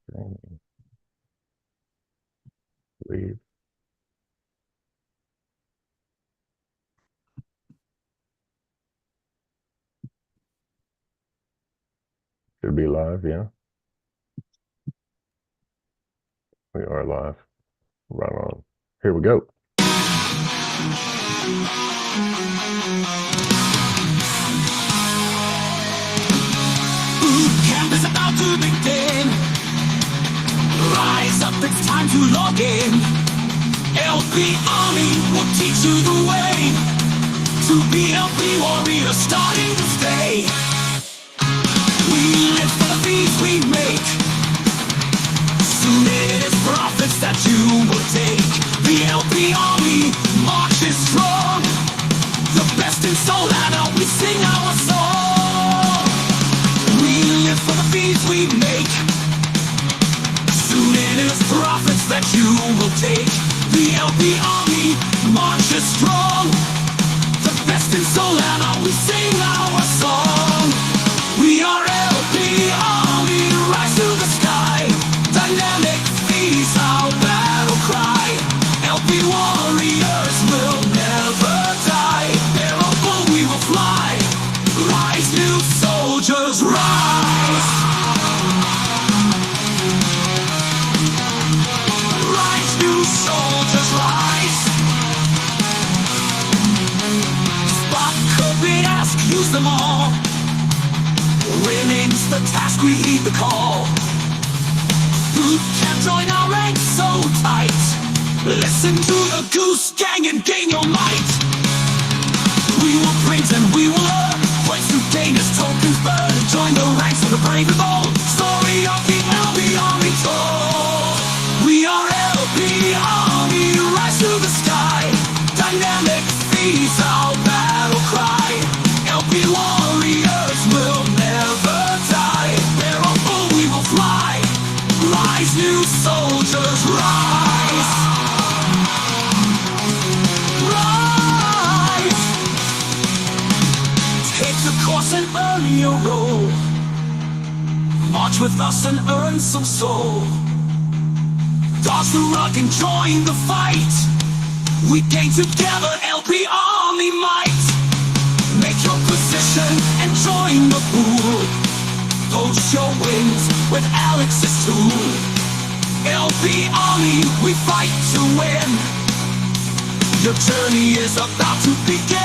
streaming. Leave. Should be live, yeah. We are live. Right on. Here we go. Bootcamp is about to begin. Rise up, it's time to log in. LP Army will teach you the way to be LP warrior starting to stay. We live for the fees we make. Soon it is profits that you will take. The LP Army marches strong. The best in soul, and now we sing our song. We live for the fees we make. Soon it is profits that you will take. The LP Army marches strong. The best in soul, and now we sing our song. We are LP Army, rise to the sky. Dynamic fees, our battle cry. LP warriors will never die. Bearable we will fly. Rise, new soldiers, rise. Rise, new soldiers, rise. Spot, could ask, use them all. Winning's the task, we heed the call. Bootcamp, join our ranks so tight. Listen to the Goose Gang and gain your might. We will print and we will earn. Points to gain as tokens burn. Join the ranks of the brave and bold. Story of the LP Army told. We are LP Army, rise to the sky. Dynamic fees, our battle cry. LP warriors will never die. Bearable we will fly. Rise, new soldiers, rise. Rise. Take the course and earn your role. March with us and earn some soul. Dodge the rug and join the fight. We gain together LP Army might. Make your position and join the pool. Post your wins with Alex's tool. LP Army, we fight to win. Your journey is about to begin.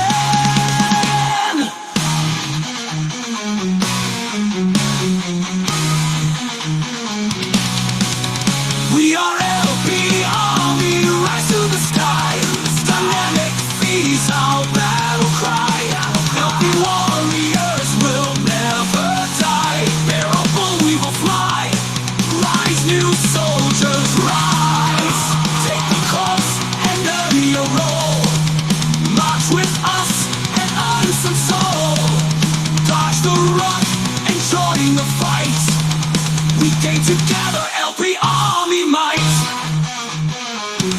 We are LP Army, rise to the sky. Dynamic fees, our battle cry. LP warriors will never die. Bearable we will fly. Rise, new soldiers, rise. Take the course and earn your role. March with us and earn some soul. Dodge the run and join the fight. We gain together LP Army might.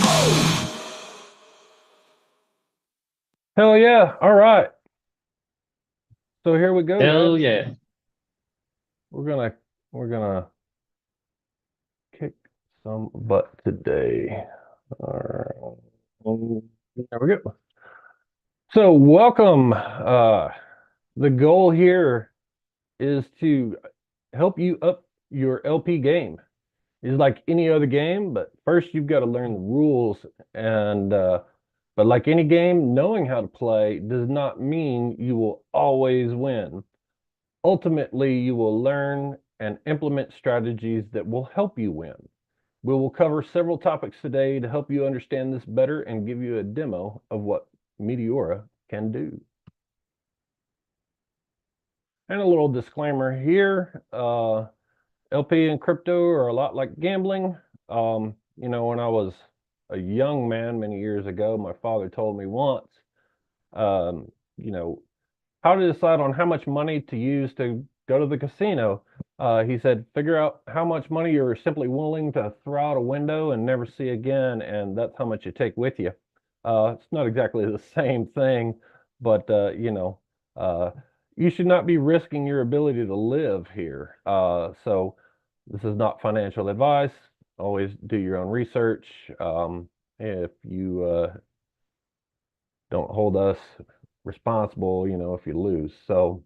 Oh. Hell yeah. All right. So here we go. Hell guys. yeah. We're gonna kick some butt today. All right. There we go. So welcome. The goal here is to help you up your LP game. It's like any other game, but first you've got to learn the rules. And but like any game, knowing how to play does not mean you will always win. Ultimately, you will learn and implement strategies that will help you win. We will cover several topics today to help you understand this better and give you a demo of what Meteora can do. And a little disclaimer here, LP and crypto are a lot like gambling. You know, when I was a young man many years ago, my father told me once, you know, how to decide on how much money to use to go to the casino. He said, figure out how much money you're simply willing to throw out a window and never see again, and that's how much you take with you. It's not exactly the same thing, but you know, you should not be risking your ability to live here. So This is not financial advice. Always do your own research. If you don't hold us responsible, if you lose. So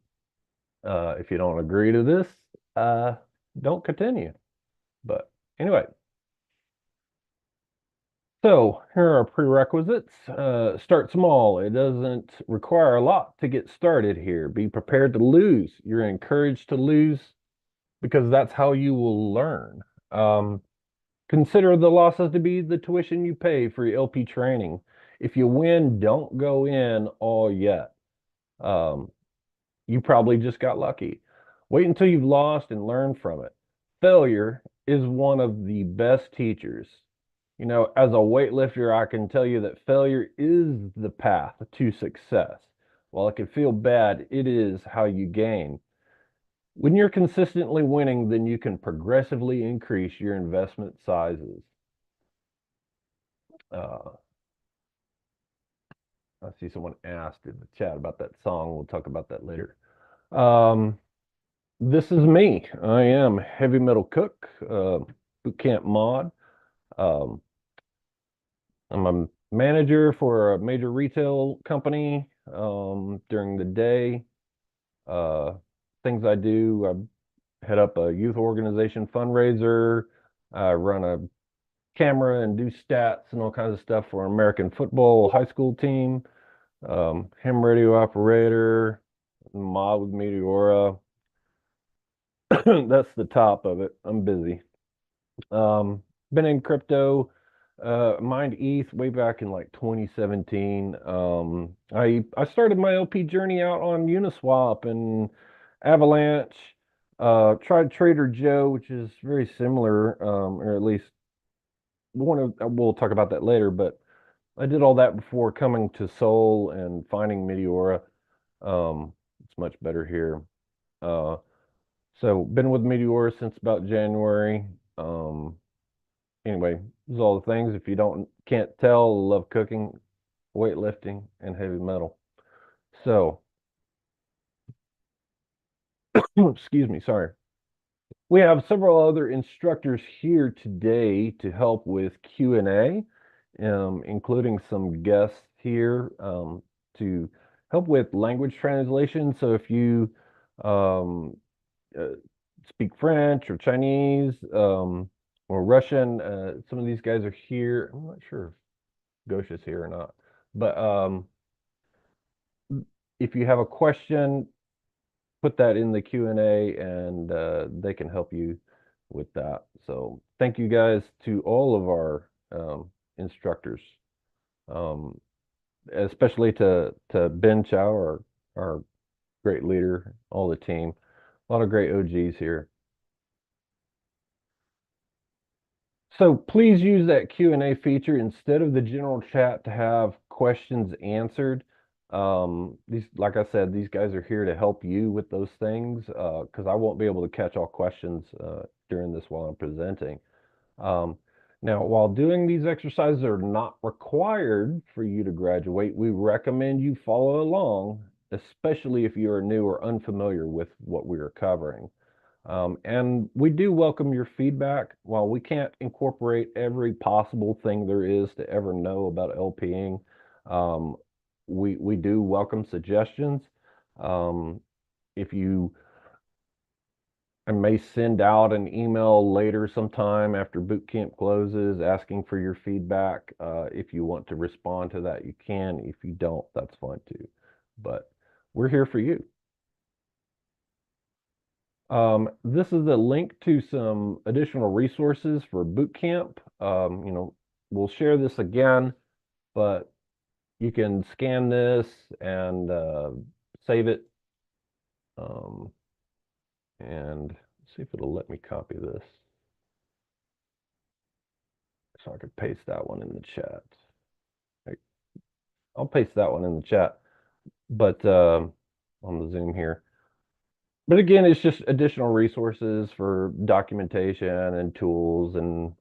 if you don't agree to this, don't continue. But anyway, so here are our prerequisites. Start small. It doesn't require a lot to get started here. Be prepared to lose. You're encouraged to lose because that's how you will learn. Consider the losses to be the tuition you pay for your LP training. If you win, don't go in all yet. Um, you probably just got lucky. Wait until you've lost and learn from it. Failure is one of the best teachers. As a weightlifter, I can tell you that failure is the path to success. While it can feel bad, it is how you gain. When you're consistently winning, then you can progressively increase your investment sizes. Uh, I see someone asked in the chat about that song. We'll talk about that later. Um, this is me. I am Heavy Metal Cook, Bootcamp mod. Um, I'm a manager for a major retail company during the day. Uh, things I do, I head up a youth organization fundraiser. I run a camera and do stats and all kinds of stuff for an American football high school team. Ham radio operator, mod with Meteora. That's the top of it. I'm busy. Been in crypto, mined ETH way back in like 2017. I started my LP journey out on Uniswap and Avalanche. Tried Trader Joe, which is very similar, or at least we'll talk about that later. But I did all that before coming to Sol and finding Meteora. It's much better here. Uh, so been with Meteora since about January. Anyway, those are all the things. If you can't tell, love cooking, weightlifting, and heavy metal. So, excuse me, sorry. We have several other instructors here today to help with Q&A, including some guests here to help with language translation. So if you um, uh, speak French or Chinese or Russian, some of these guys are here. I'm not sure if Gosha's here or not, but if you have a question, put that in the Q&A and they can help you with that. So thank you guys to all of our instructors, um, especially to Ben Chow, our great leader, all the team. A lot of great OGs here. So please use that Q&A feature instead of the general chat to have questions answered. Like I said, these guys are here to help you with those things because I won't be able to catch all questions during this while I'm presenting. Now, while doing these exercises are not required for you to graduate, we recommend you follow along, especially if you are new or unfamiliar with what we are covering. And we do welcome your feedback. While we can't incorporate every possible thing there is to ever know about LPing, we do welcome suggestions. If you I may send out an email later sometime after boot camp closes asking for your feedback. If you want to respond to that, you can. If you don't, that's fine too. But we're here for you. This is a link to some additional resources for boot camp. We'll share this again, but you can scan this and save it. And see if it'll let me copy this. So I could paste that one in the chat. I'll paste that one in the chat, but on the Zoom here. But again, it's just additional resources for documentation and tools and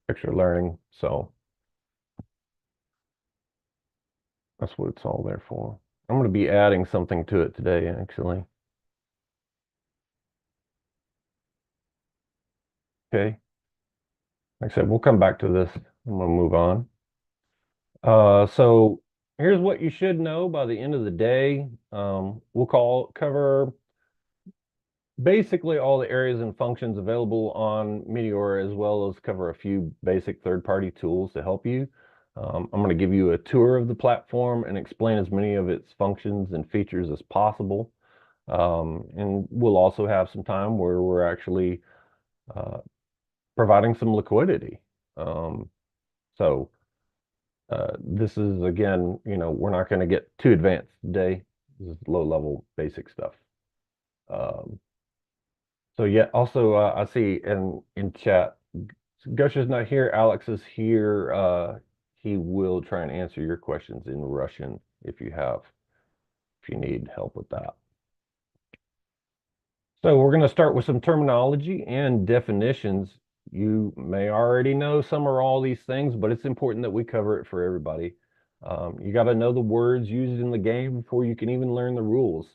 extra learning. So that's what it's all there for. I'm going to be adding something to it today, actually. Okay. Like I said, we'll come back to this. I'm going to move on. So here's what you should know by the end of the day. We'll cover basically all the areas and functions available on Meteora, as well as cover a few basic third-party tools to help you. I'm going to give you a tour of the platform and explain as many of its functions and features as possible. And we'll also have some time where we're actually uh, providing some liquidity. Um, so this is, again, we're not going to get too advanced today. This is low-level basic stuff. Um, So yeah, also I see in chat, Gush is not here. Alex is here. He will try and answer your questions in Russian if you need help with that. So we're going to start with some terminology and definitions. You may already know some or all these things, but it's important that we cover it for everybody. You got to know the words used in the game before you can even learn the rules.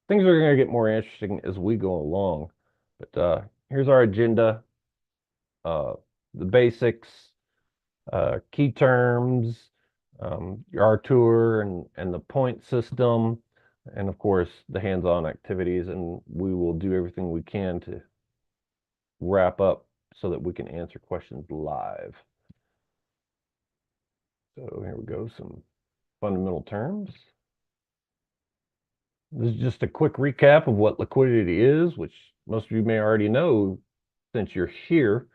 Things are going to get more interesting as we go along. But here's our agenda. uh, the basics, key terms, our tour and the point system, and of course the hands-on activities. And we will do everything we can to wrap up so that we can answer questions live. So here we go, some fundamental terms. This is just a quick recap of what liquidity is, which most of you may already know since you're here.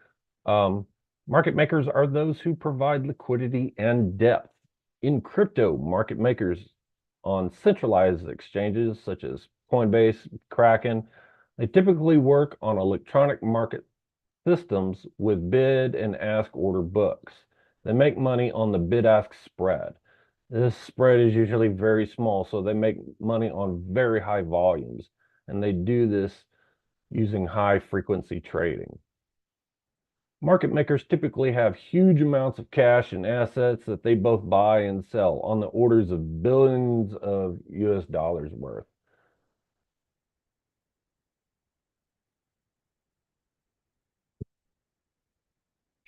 Um, Market makers are those who provide liquidity and depth. In crypto, market makers on centralized exchanges such as Coinbase, Kraken, they typically work on electronic market systems with bid and ask order books. They make money on the bid-ask spread. This spread is usually very small, so they make money on very high volumes, and they do this using high frequency trading. Market makers typically have huge amounts of cash and assets that they both buy and sell on the orders of billions of US dollars worth.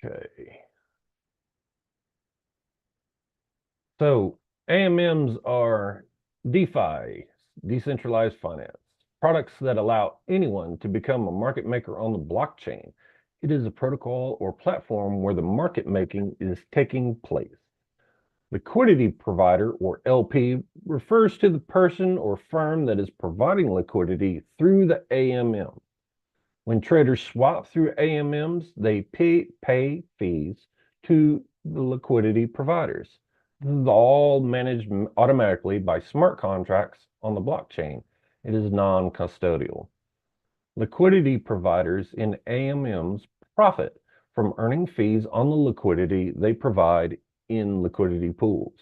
Okay. So AMMs are DeFi, decentralized finance, products that allow anyone to become a market maker on the blockchain. It is a protocol or platform where the market making is taking place. Liquidity provider, or LP, refers to the person or firm that is providing liquidity through the AMM. When traders swap through AMMs, they pay fees to the liquidity providers. This is all managed automatically by smart contracts on the blockchain. It is non-custodial. Liquidity providers in AMMs profit from earning fees on the liquidity they provide in liquidity pools.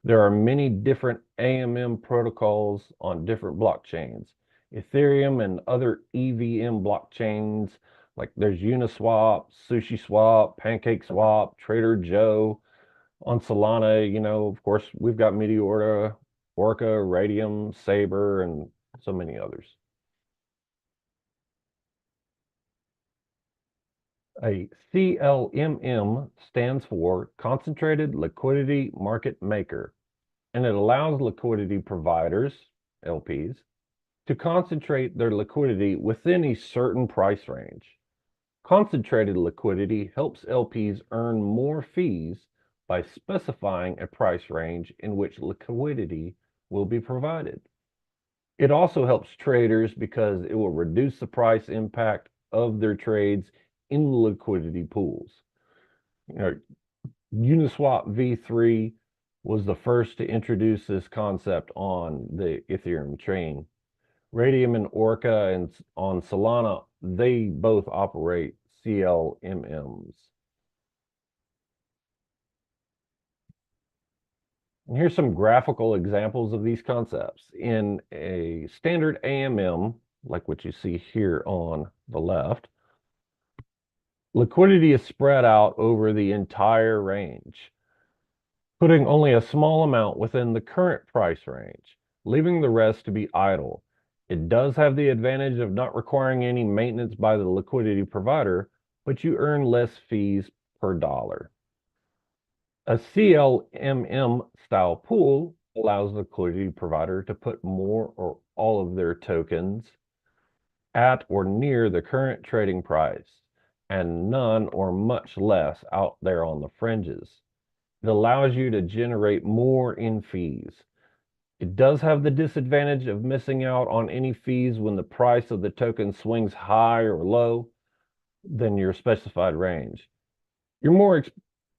There are many different AMM protocols on different blockchains. Ethereum and other EVM blockchains, like there's Uniswap, SushiSwap, PancakeSwap, Trader Joe. On Solana, of course, we've got Meteora, Orca, Radium, Saber, and so many others. A CLMM stands for Concentrated Liquidity Market Maker, and it allows liquidity providers, LPs, to concentrate their liquidity within a certain price range. Concentrated liquidity helps LPs earn more fees by specifying a price range in which liquidity will be provided. It also helps traders because it will reduce the price impact of their trades in liquidity pools. You know, Uniswap v3 was the first to introduce this concept on the Ethereum chain. Radium and Orca and on Solana, they both operate CLMMs. And here's some graphical examples of these concepts. In a standard AMM, like what you see here on the left, liquidity is spread out over the entire range, putting only a small amount within the current price range, leaving the rest to be idle. It does have the advantage of not requiring any maintenance by the liquidity provider, but you earn less fees per dollar. A CLMM style pool allows the liquidity provider to put more or all of their tokens at or near the current trading price, and none or much less out there on the fringes. It allows you to generate more in fees. It does have the disadvantage of missing out on any fees when the price of the token swings high or low than your specified range. You're more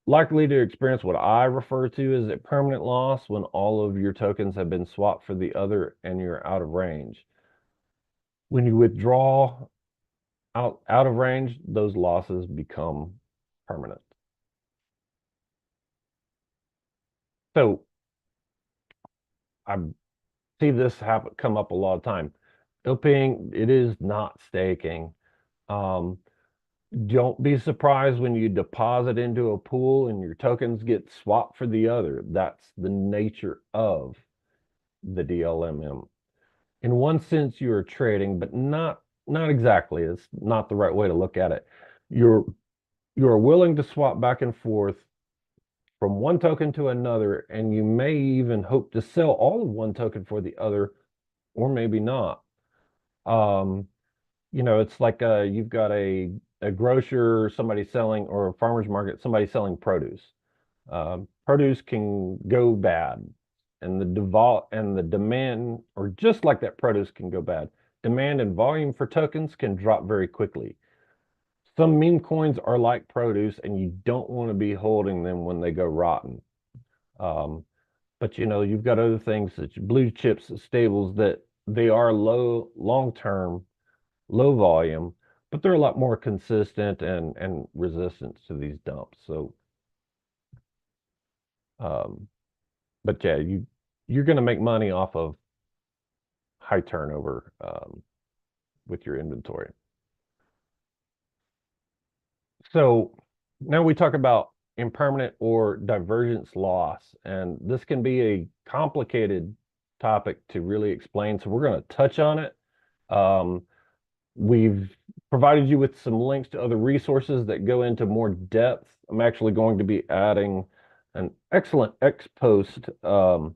likely to experience what I refer to as a permanent loss when all of your tokens have been swapped for the other and you're out of range. When you withdraw out of range, those losses become permanent. So I see this happen come up a lot of time. LPing, it is not staking. Um, don't be surprised when you deposit into a pool and your tokens get swapped for the other. That's the nature of the DLMM. In one sense, you are trading, but not exactly. It's not the right way to look at it. You're willing to swap back and forth from one token to another, and you may even hope to sell all of one token for the other, or maybe not. Um, it's like you've got a grocer, somebody selling, or a farmer's market, somebody selling produce. Produce can go bad, and the demand, or just like that produce can go bad, demand and volume for tokens can drop very quickly. Some meme coins are like produce, and you don't want to be holding them when they go rotten. Um, but you've got other things such as blue chips, stables that they are long term, low volume, but they're a lot more consistent and resistant to these dumps. So, um, but yeah, you're going to make money off of high turnover with your inventory. So now we talk about impermanent or divergence loss, and this can be a complicated topic to really explain. So we're going to touch on it. Um, we've provided you with some links to other resources that go into more depth. I'm actually going to be adding an excellent X post by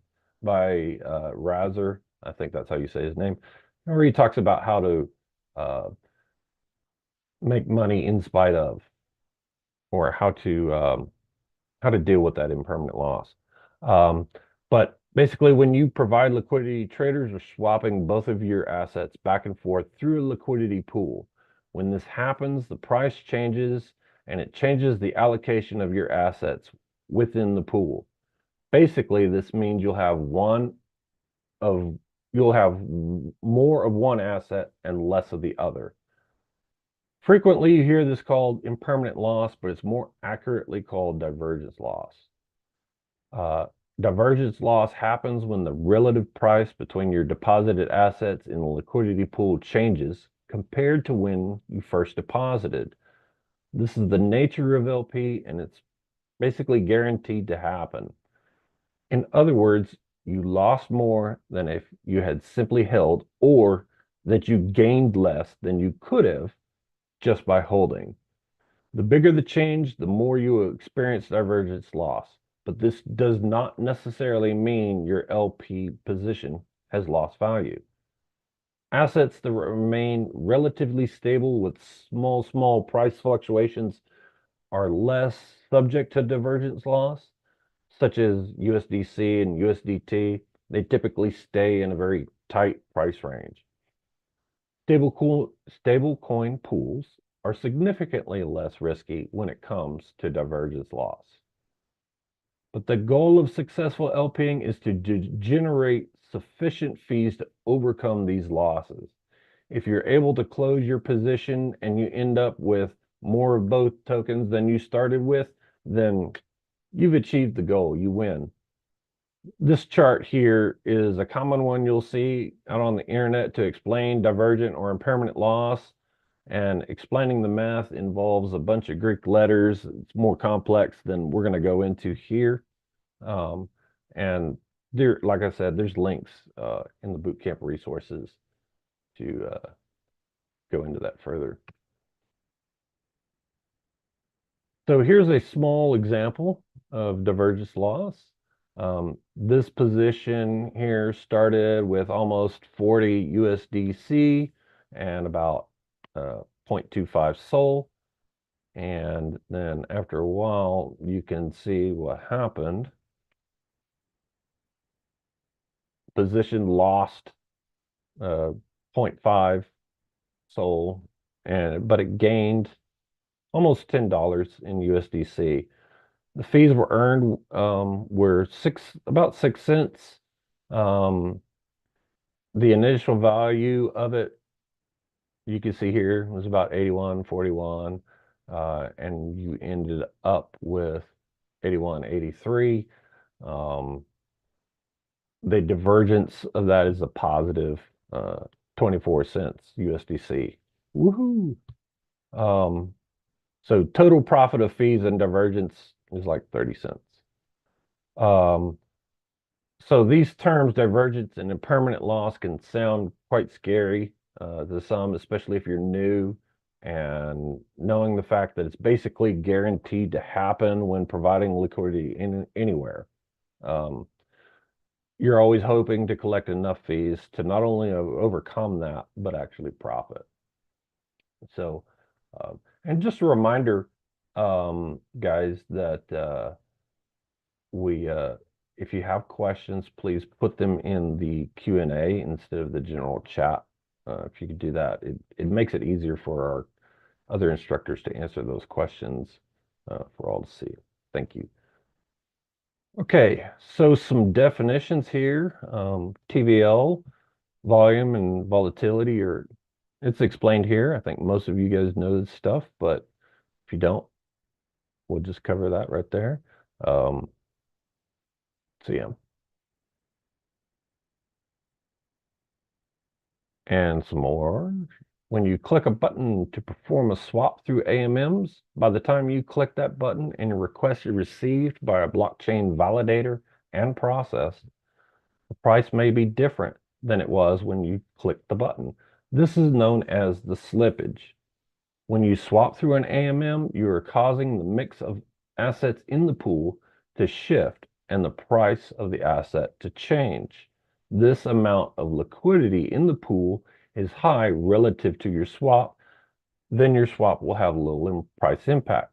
Razer. I think that's how you say his name, where he talks about how to uh, make money in spite of, or how to deal with that impermanent loss. Um, but basically, when you provide liquidity, traders are swapping both of your assets back and forth through a liquidity pool. When this happens, the price changes and it changes the allocation of your assets within the pool. Basically, this means of you'll have more of one asset and less of the other. Frequently, you hear this called impermanent loss, but it's more accurately called divergence loss. Uh, Divergence loss happens when the relative price between your deposited assets in the liquidity pool changes compared to when you first deposited. This is the nature of LP, and it's basically guaranteed to happen. In other words, you lost more than if you had simply held, or that you gained less than you could have just by holding. The bigger the change, the more you experience divergence loss. But this does not necessarily mean your LP position has lost value. Assets that remain relatively stable with small price fluctuations are less subject to divergence loss, such as USDC and USDT. They typically stay in a very tight price range. Stable coin pools are significantly less risky when it comes to divergence loss. But the goal of successful LPing is to generate sufficient fees to overcome these losses. If you're able to close your position and you end up with more of both tokens than you started with, then you've achieved the goal. You win. This chart here is a common one you'll see out on the internet to explain divergent or impermanent loss. And explaining the math involves a bunch of Greek letters. It's more complex than we're going to go into here. And like I said, there's links in the bootcamp resources to go into that further. So here's a small example of divergence loss. This position here started with almost 40 USDC and about 0.25 SOL. And then after a while, you can see what happened. Position lost 0.5 SOL, but it gained almost $10 in USDC. The fees were earned were about 6 cents. The initial value of it, you can see here, was about 81.41, and you ended up with 81.83. The divergence of that is a positive 24 cents USDC. Woohoo! So total profit of fees and divergence is like 30 cents. So these terms, divergence and impermanent loss, can sound quite scary to some, especially if you're new, and knowing the fact that it's basically guaranteed to happen when providing liquidity anywhere. You're always hoping to collect enough fees to not only overcome that, but actually profit. So, and just a reminder, guys, that if you have questions, please put them in the Q&A instead of the general chat. If you could do that, it makes it easier for our other instructors to answer those questions for all to see. Thank you. Okay, so some definitions here. TVL, volume and volatility, it's explained here. I think most of you guys know this stuff, but if you don't, we'll just cover that right there. So yeah. And some more. When you click a button to perform a swap through AMMs, by the time you click that button and your request is received by a blockchain validator and processed, the price may be different than it was when you clicked the button. This is known as the slippage. When you swap through an AMM, you are causing the mix of assets in the pool to shift and the price of the asset to change. This amount of liquidity in the pool is high relative to your swap, then your swap will have little price impact.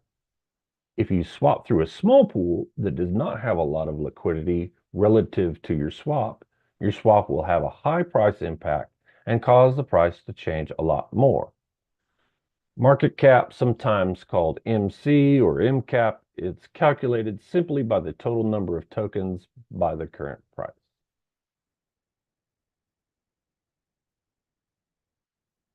If you swap through a small pool that does not have a lot of liquidity relative to your swap will have a high price impact and cause the price to change a lot more. Market cap, sometimes called MC or MCAP, it's calculated simply by the total number of tokens by the current price.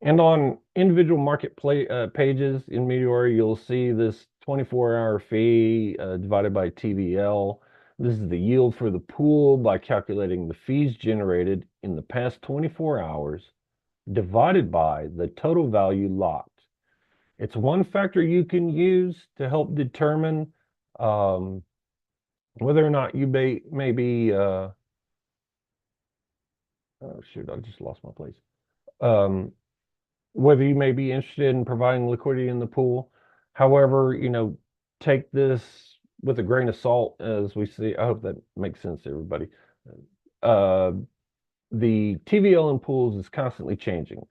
And on individual market pages in Meteora, you'll see this 24-hour fee divided by TVL. This is the yield for the pool by calculating the fees generated in the past 24 hours divided by the total value locked. It's one factor you can use to help determine whether or not you may be, oh shoot, I just lost my place. Whether you may be interested in providing liquidity in the pool. However, take this with a grain of salt as we see. I hope that makes sense to everybody. The TVL in pools is constantly changing.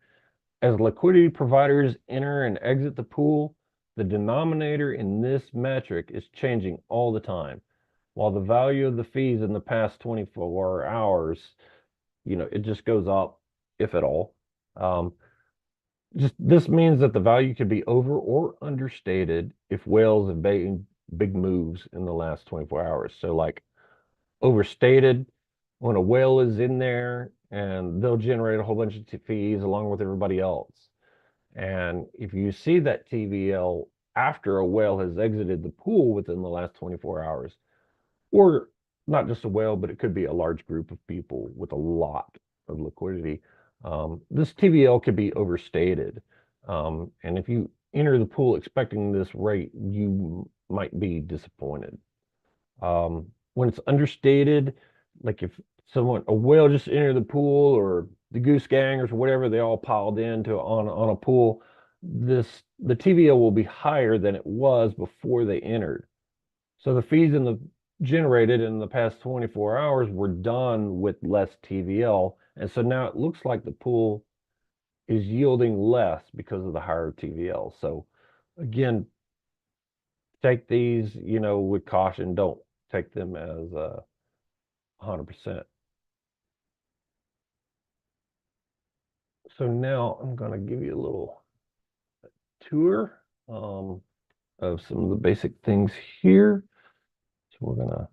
As liquidity providers enter and exit the pool, the denominator in this metric is changing all the time. While the value of the fees in the past 24 hours, it just goes up, if at all. This means that the value could be over or understated if whales have made big moves in the last 24 hours. So like overstated, when a whale is in there and they'll generate a whole bunch of fees along with everybody else. And if you see that TVL after a whale has exited the pool within the last 24 hours, or not just a whale, but it could be a large group of people with a lot of liquidity, this TVL could be overstated. And if you enter the pool expecting this rate, you might be disappointed. When it's understated, like if a whale just entered the pool, or the goose gangers or whatever, they all piled into on a pool, the TVL will be higher than it was before they entered. So the fees generated in the past 24 hours were done with less TVL. And so now it looks like the pool is yielding less because of the higher TVL. So again, take these, with caution. Don't take them as 100%. So now I'm going to give you a little tour of some of the basic things here. So we're going to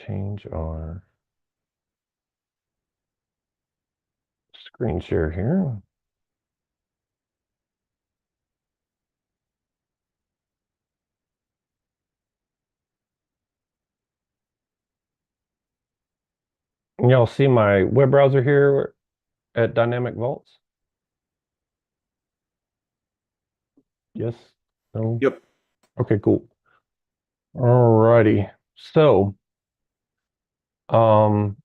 change our screen share here. And y'all see my web browser here at Dynamic Vaults? Yes? No? Yep. Okay, cool. Alrighty. So, um,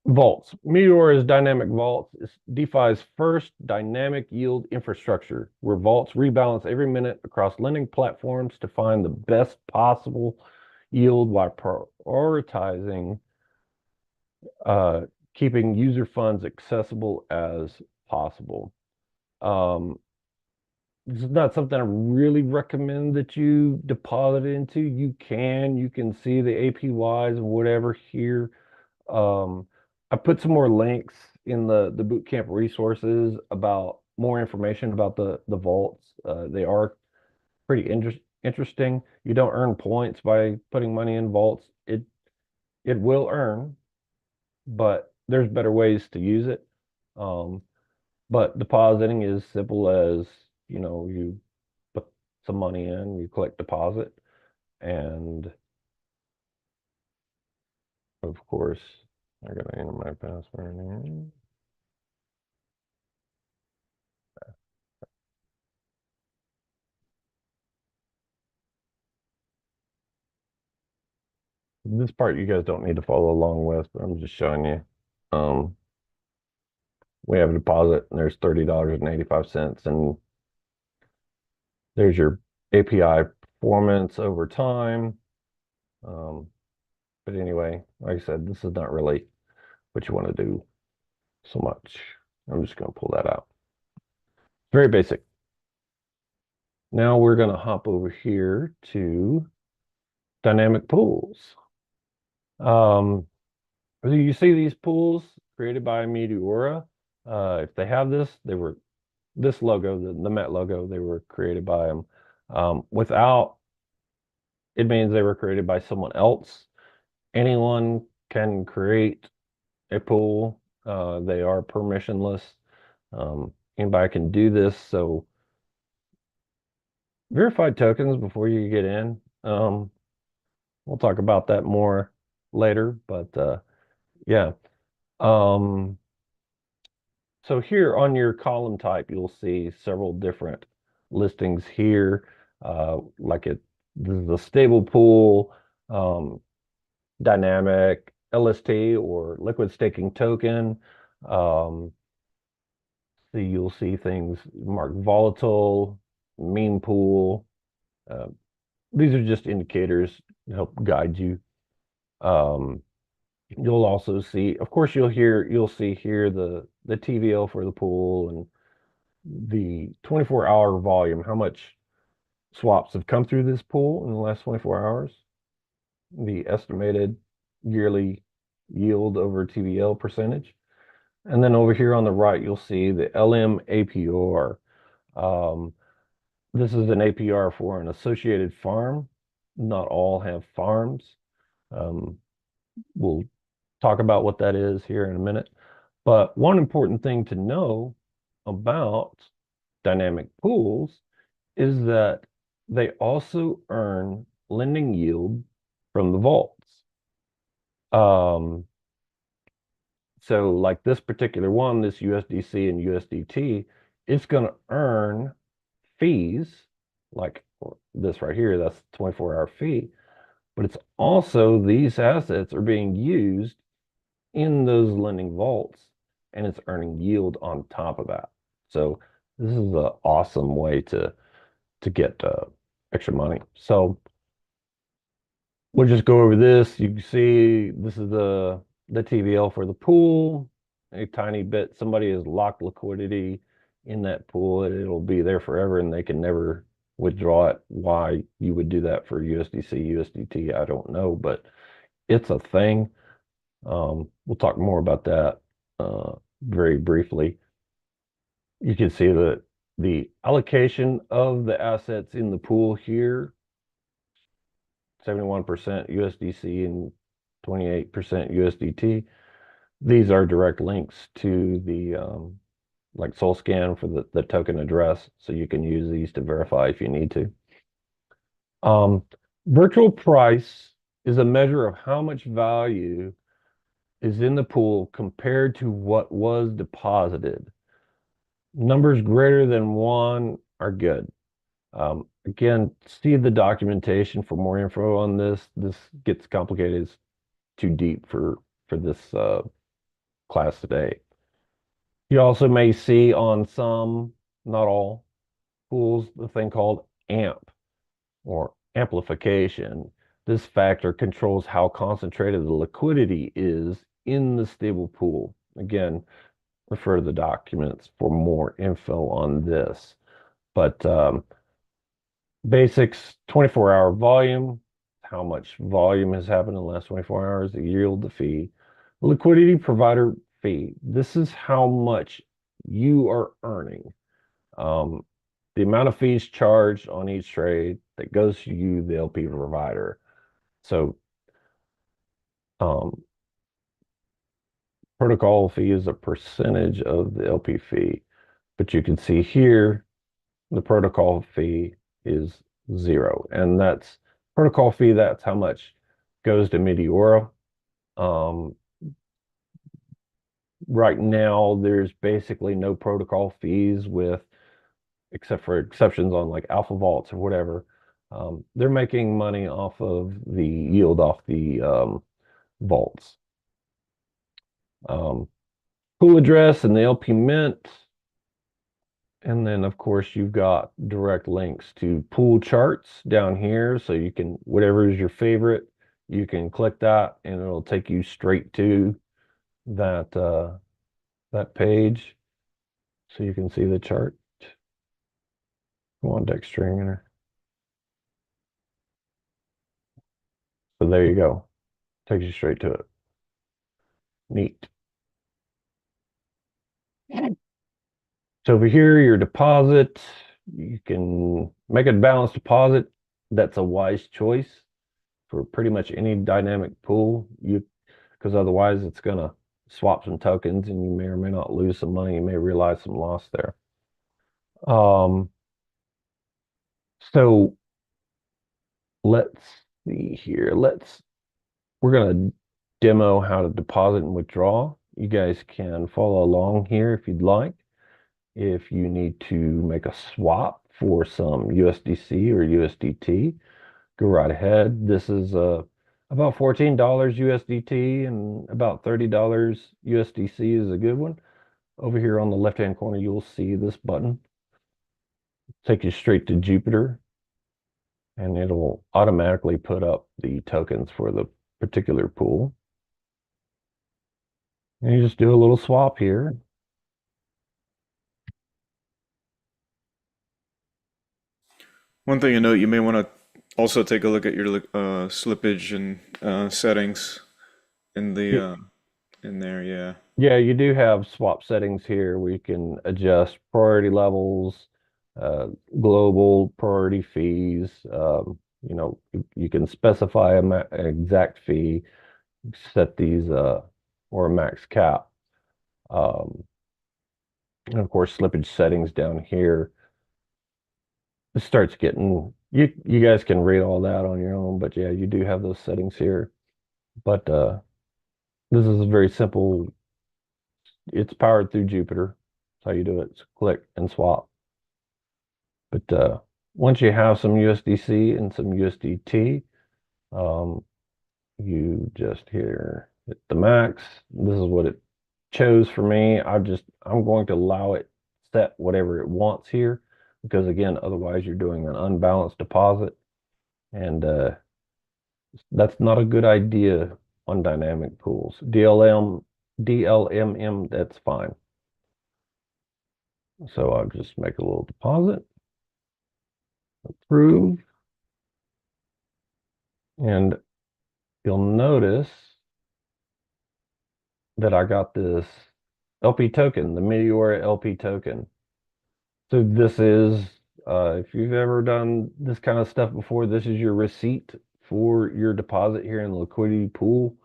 vaults. Meteora's dynamic vaults is DeFi's first dynamic yield infrastructure, where vaults rebalance every minute across lending platforms to find the best possible yield while prioritizing keeping user funds accessible as possible. This is not something I really recommend that you deposit into. You can see the APYs and whatever here. I put some more links in the bootcamp resources about more information about the vaults. They are pretty interesting. You don't earn points by putting money in vaults. It will earn, but there's better ways to use it. But depositing is simple as, you put some money in, you click deposit, and of course, I gotta enter my password in. This part you guys don't need to follow along with, but I'm just showing you. Um, we have a deposit and there's $30.85, and there's your API performance over time. But anyway, like I said, this is not really what you want to do so much. I'm just going to pull that out. Very basic. Now we're going to hop over here to dynamic pools. You see these pools created by Meteora. If they have this, this logo, the Met logo, they were created by them. Without, it means they were created by someone else. Anyone can create a pool. They are permissionless. Anybody can do this. So verified tokens before you get in. We'll talk about that more later, but yeah. So here on your column type, you'll see several different listings here. This is a stable pool, dynamic LST or liquid staking token. So you'll see things marked volatile, meme pool. These are just indicators to help guide you. You'll also see, of course, you'll see here the TVL for the pool and the 24-hour volume, how much swaps have come through this pool in the last 24 hours, the estimated yearly yield over TVL percentage. And then over here on the right, you'll see the LM APR. This is an APR for an associated farm. Not all have farms. We'll talk about what that is here in a minute. But one important thing to know about dynamic pools is that they also earn lending yield from the vaults. So like this particular one, this USDC and USDT, it's going to earn fees like this right here. That's 24-hour fee. But it's also, these assets are being used in those lending vaults, and it's earning yield on top of that. So this is an awesome way to get extra money. So we'll just go over this. You can see this is the TVL for the pool. A tiny bit. Somebody has locked liquidity in that pool. It'll be there forever, and they can never withdraw it. Why you would do that for USDC, USDT, I don't know, but it's a thing. We'll talk more about that very briefly. You can see that the allocation of the assets in the pool here, 71% USDC and 28% USDT. These are direct links to the like SolScan for the token address, so you can use these to verify if you need to. Virtual price is a measure of how much value is in the pool compared to what was deposited. Numbers greater than 1 are good. Again, see the documentation for more info on this. This gets complicated. It's too deep for this class today. You also may see on some, not all, pools, the thing called AMP or amplification. This factor controls how concentrated the liquidity is in the stable pool. Again, refer to the documents for more info on this. But basics, 24-hour volume, how much volume has happened in the last 24 hours, the yield, the fee. Liquidity provider fee. This is how much you are earning. The amount of fees charged on each trade that goes to you, the LP provider. So protocol fee is a percentage of the LP fee. But you can see here, the protocol fee is 0. And that's protocol fee, that's how much goes to Meteora. Right now, there's basically no protocol fees except for exceptions on like alpha vaults or whatever. They're making money off of the yield off the vaults. Pool address and the LP mint. And then, of course, you've got direct links to pool charts down here. So you can, whatever is your favorite, you can click that and it'll take you straight to that that page. So you can see the chart. Come on, Dexter. So there you go. Takes you straight to it. Neat. So over here, your deposit, you can make a balanced deposit. That's a wise choice for pretty much any dynamic pool. Because otherwise it's gonna swap some tokens and you may or may not lose some money. You may realize some loss there. So let's see here. We're gonna demo how to deposit and withdraw. You guys can follow along here if you'd like. If you need to make a swap for some USDC or USDT, go right ahead. This is about $14 USDT and about $30 USDC is a good one. Over here on the left-hand corner, you'll see this button. Take you straight to Jupiter, and it'll automatically put up the tokens for the particular pool. And you just do a little swap here. One thing to note, you may want to also take a look at your slippage and settings in the in there. Yeah. Yeah, you do have swap settings here where you can adjust priority levels, global priority fees. You can specify an exact fee, set these or a max cap. And of course, slippage settings down here. It starts getting you guys can read all that on your own, but yeah, you do have those settings here. But this is a very simple. It's powered through Jupiter. That's how you do it. It's click and swap. But once you have some USDC and some USDT, you just here hit the max. This is what it chose for me. I'm going to allow it set whatever it wants here because again, otherwise you're doing an unbalanced deposit and that's not a good idea on dynamic pools. DLMM, that's fine. So I'll just make a little deposit, approve, and you'll notice that I got this LP token, the Meteora LP token. So this is, if you've ever done this kind of stuff before, this is your receipt for your deposit here in the liquidity pool.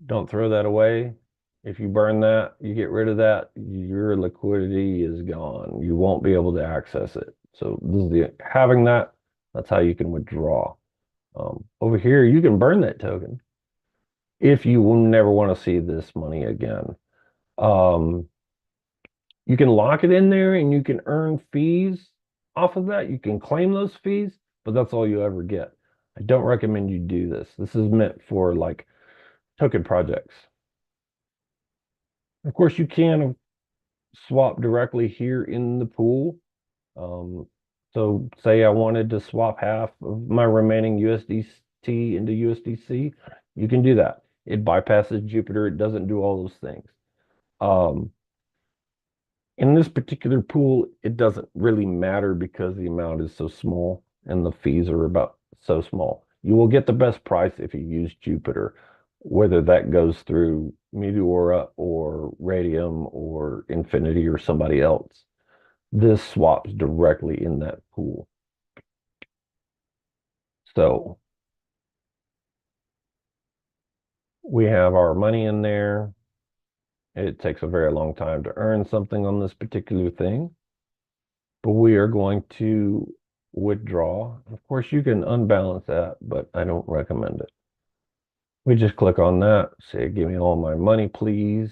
Don't throw that away. If you burn that, you get rid of that, your liquidity is gone. You won't be able to access it. So this is having that, that's how you can withdraw. Over here, you can burn that token if you will never want to see this money again. You can lock it in there and you can earn fees off of that. You can claim those fees, but that's all you ever get. I don't recommend you do this. This is meant for like token projects. Of course, you can swap directly here in the pool. So say I wanted to swap half of my remaining USDT into USDC, you can do that. It bypasses Jupiter. It doesn't do all those things. In this particular pool, it doesn't really matter because the amount is so small and the fees are about so small. You will get the best price if you use Jupiter, whether that goes through Meteora or Radium or Infinity or somebody else. This swaps directly in that pool. So we have our money in there. It takes a very long time to earn something on this particular thing, but we are going to withdraw. Of course, you can unbalance that, but I don't recommend it. We just click on that, say, give me all my money, please.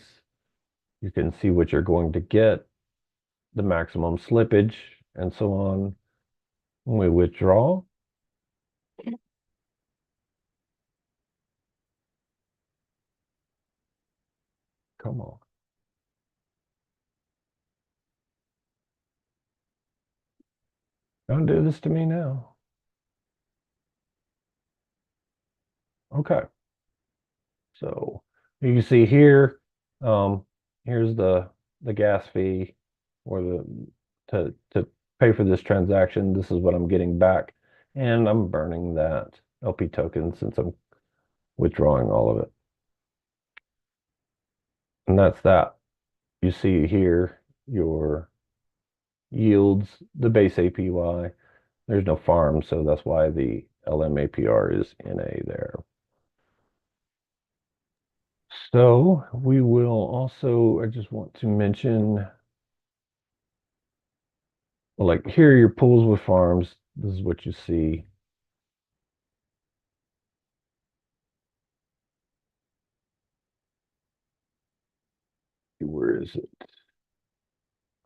You can see what you're going to get, the maximum slippage, and so on. When we withdraw, come on. Don't do this to me now. Okay. So you can see here, here's the gas fee or to pay for this transaction. This is what I'm getting back, and I'm burning that LP token since I'm withdrawing all of it. And that's that. You see here your yields, the base APY. There's no farm, so that's why the LMAPR is NA there. So we will also, I just want to mention, like here are your pools with farms. This is what you see. Where is it?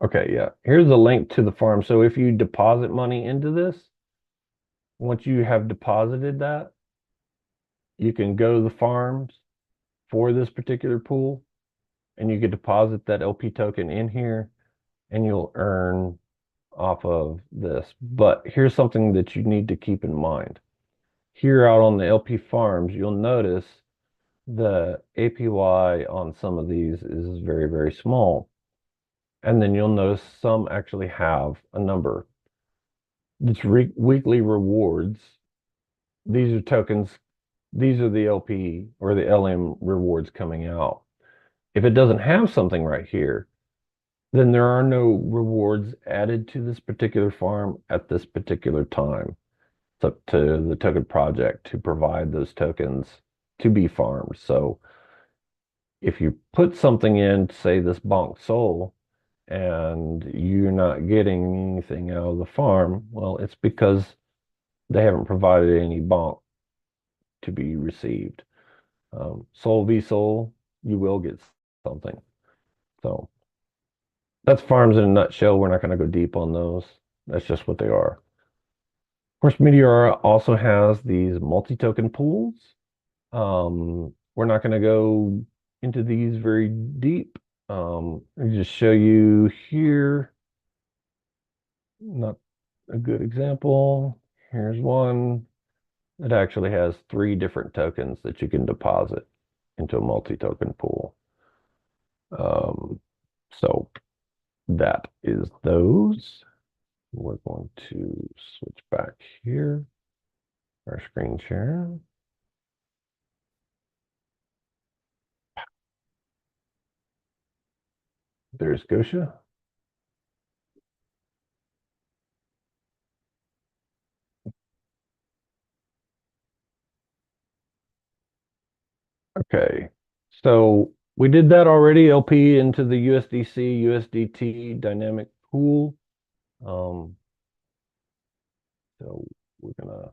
Okay, yeah. Here's the link to the farm. So if you deposit money into this, once you have deposited that, you can go to the farms for this particular pool and you can deposit that LP token in here and you'll earn off of this. But here's something that you need to keep in mind. Here out on the LP farms, you'll notice the APY on some of these is very, very small. And then you'll notice some actually have a number. It's weekly rewards. These are tokens. These are the LP or the LM rewards coming out. If it doesn't have something right here, then there are no rewards added to this particular farm at this particular time. It's up to the token project to provide those tokens to be farmed. So if you put something in, say this bonk soul, and you're not getting anything out of the farm, well, it's because they haven't provided any bonk to be received. Soul v soul, you will get something. So that's farms in a nutshell. We're not going to go deep on those. That's just what they are. Of course, Meteora also has these multi-token pools. we're not going to go into these very deep. I just show you here, not a good example. Here's one. It actually has 3 different tokens that you can deposit into a multi-token pool. So that is those. We're going to switch back here, our screen share. There's Gosha. Okay, so we did that already, LP into the USDC, USDT dynamic pool. So we're gonna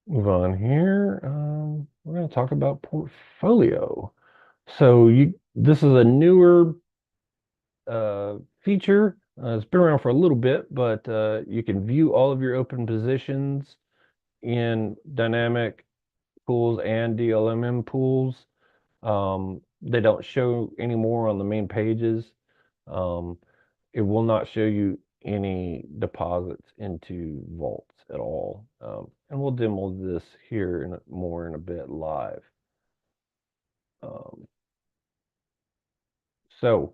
move on here. We're gonna talk about portfolio. So this is a newer feature. It's been around for a little bit, but you can view all of your open positions in dynamic pools and DLMM pools. They don't show anymore on the main pages. Um, it will not show you any deposits into vaults at all. And we'll demo this here more in a bit live. So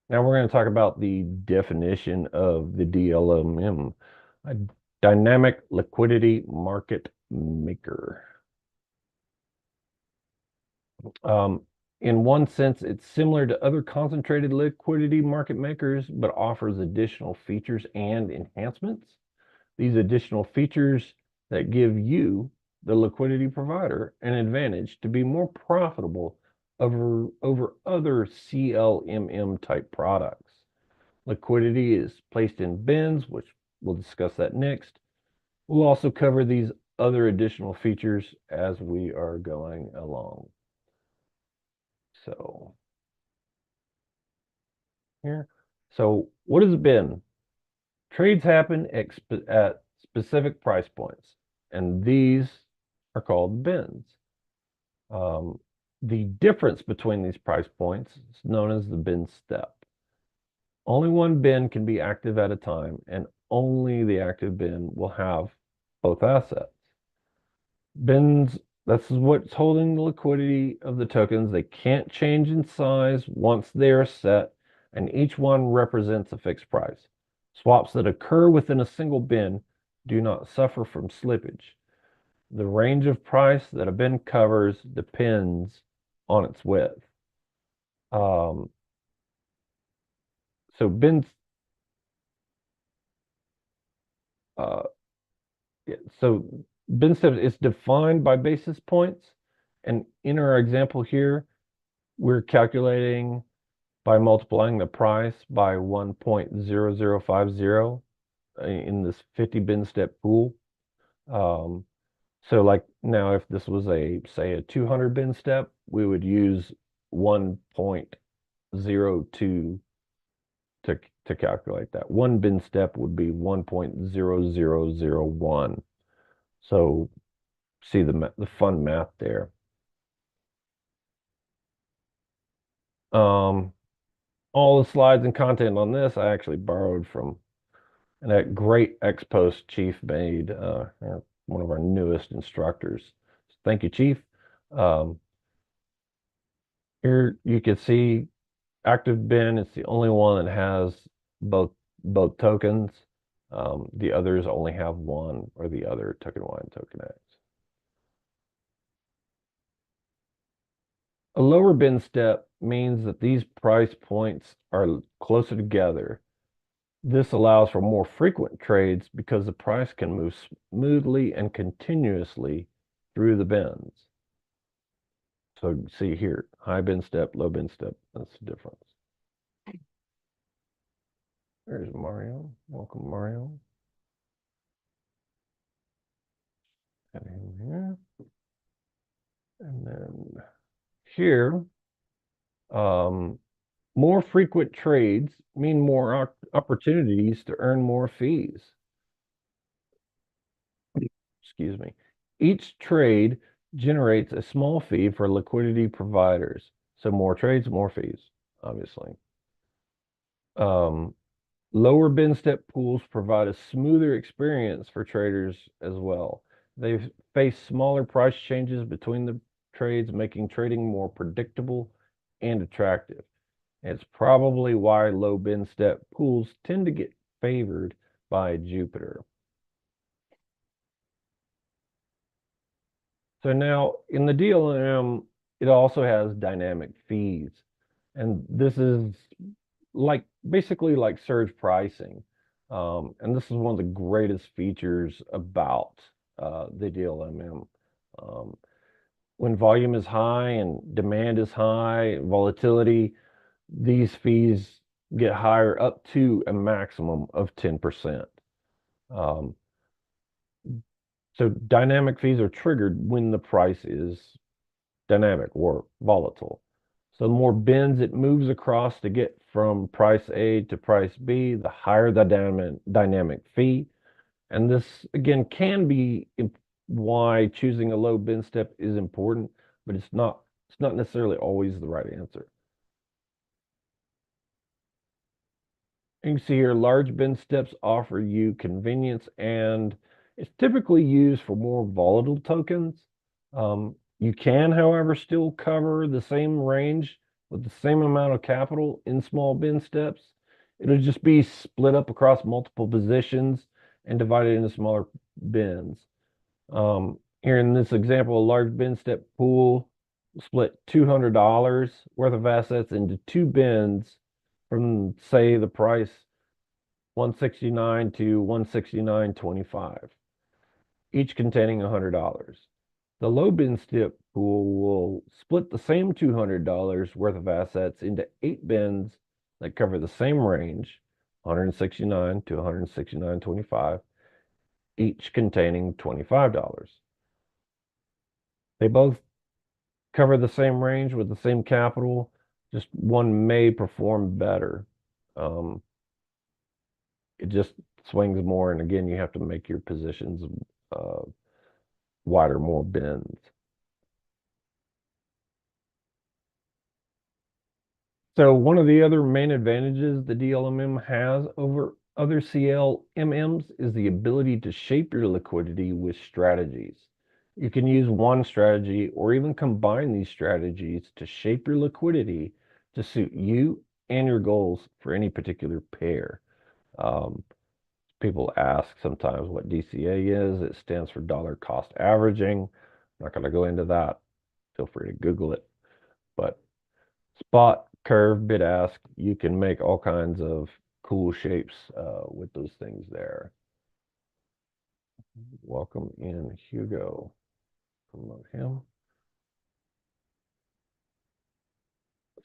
now we're going to talk about the definition of the DLMM, a dynamic liquidity market maker. In one sense, it's similar to other concentrated liquidity market makers, but offers additional features and enhancements. These additional features that give you, the liquidity provider, an advantage to be more profitable over other CLMM type products. Liquidity is placed in bins, which we'll discuss that next. We'll also cover these other additional features as we are going along. So here. So what has it been? Trades happen at specific price points, and these are called bins. The difference between these price points is known as the bin step. Only one bin can be active at a time, and only the active bin will have both assets. Bins, this is what's holding the liquidity of the tokens. They can't change in size once they are set, and each one represents a fixed price. Swaps that occur within a single bin do not suffer from slippage. The range of price that a bin covers depends on its width. Um, so bins, uh, yeah, so bin steps is defined by basis points, and in our example here, we're calculating by multiplying the price by 1.0050 in this 50 bin step pool. So like now, if this was say a 200 bin step, we would use 1.02 to calculate that. One bin step would be 1.0001. So see the fun math there. All the slides and content on this I actually borrowed from that great ex post Chief made, one of our newest instructors. Thank you, Chief. Here you can see active bin. It's the only one that has both tokens. The others only have one or the other, token Y and token X. A lower bin step means that these price points are closer together. This allows for more frequent trades because the price can move smoothly and continuously through the bins. So see here, high bin step, low bin step, that's the difference. There's Mario. Welcome, Mario. And in here. And then here, more frequent trades mean more opportunities to earn more fees. Excuse me. Each trade generates a small fee for liquidity providers. So more trades, more fees, obviously. Lower bin step pools provide a smoother experience for traders as well. They face smaller price changes between the trades, making trading more predictable and attractive. It's probably why low bin step pools tend to get favored by Jupiter. So now in the DLMM, it also has dynamic fees. And this is like basically like surge pricing. And this is one of the greatest features about the DLMM. Um, when volume is high and demand is high, volatility, these fees get higher up to a maximum of 10%. Um, so dynamic fees are triggered when the price is dynamic or volatile. So the more bins it moves across to get from price A to price B, the higher the dynamic fee. And this again can be why choosing a low bin step is important, but it's not necessarily always the right answer. You can see here, large bin steps offer you convenience and it's typically used for more volatile tokens. You can, however, still cover the same range with the same amount of capital in small bin steps. It'll just be split up across multiple positions and divided into smaller bins. Here in this example, a large bin step pool split $200 worth of assets into two bins from, say, the price 169 to 169.25, each containing $100. The low bin step pool will split the same $200 worth of assets into 8 bins that cover the same range, 169 to 169.25, each containing $25. They both cover the same range with the same capital, just one may perform better. Um, it just swings more, and again, you have to make your positions uh, wider, more bins. So one of the other main advantages the DLMM has over other CLMMs is the ability to shape your liquidity with strategies. You can use one strategy or even combine these strategies to shape your liquidity to suit you and your goals for any particular pair. Um, People ask sometimes what DCA is. It stands for dollar cost averaging. I'm not going to go into that. Feel free to Google it. But spot, curve, bid ask, you can make all kinds of cool shapes with those things there. Welcome in Hugo. Promote him.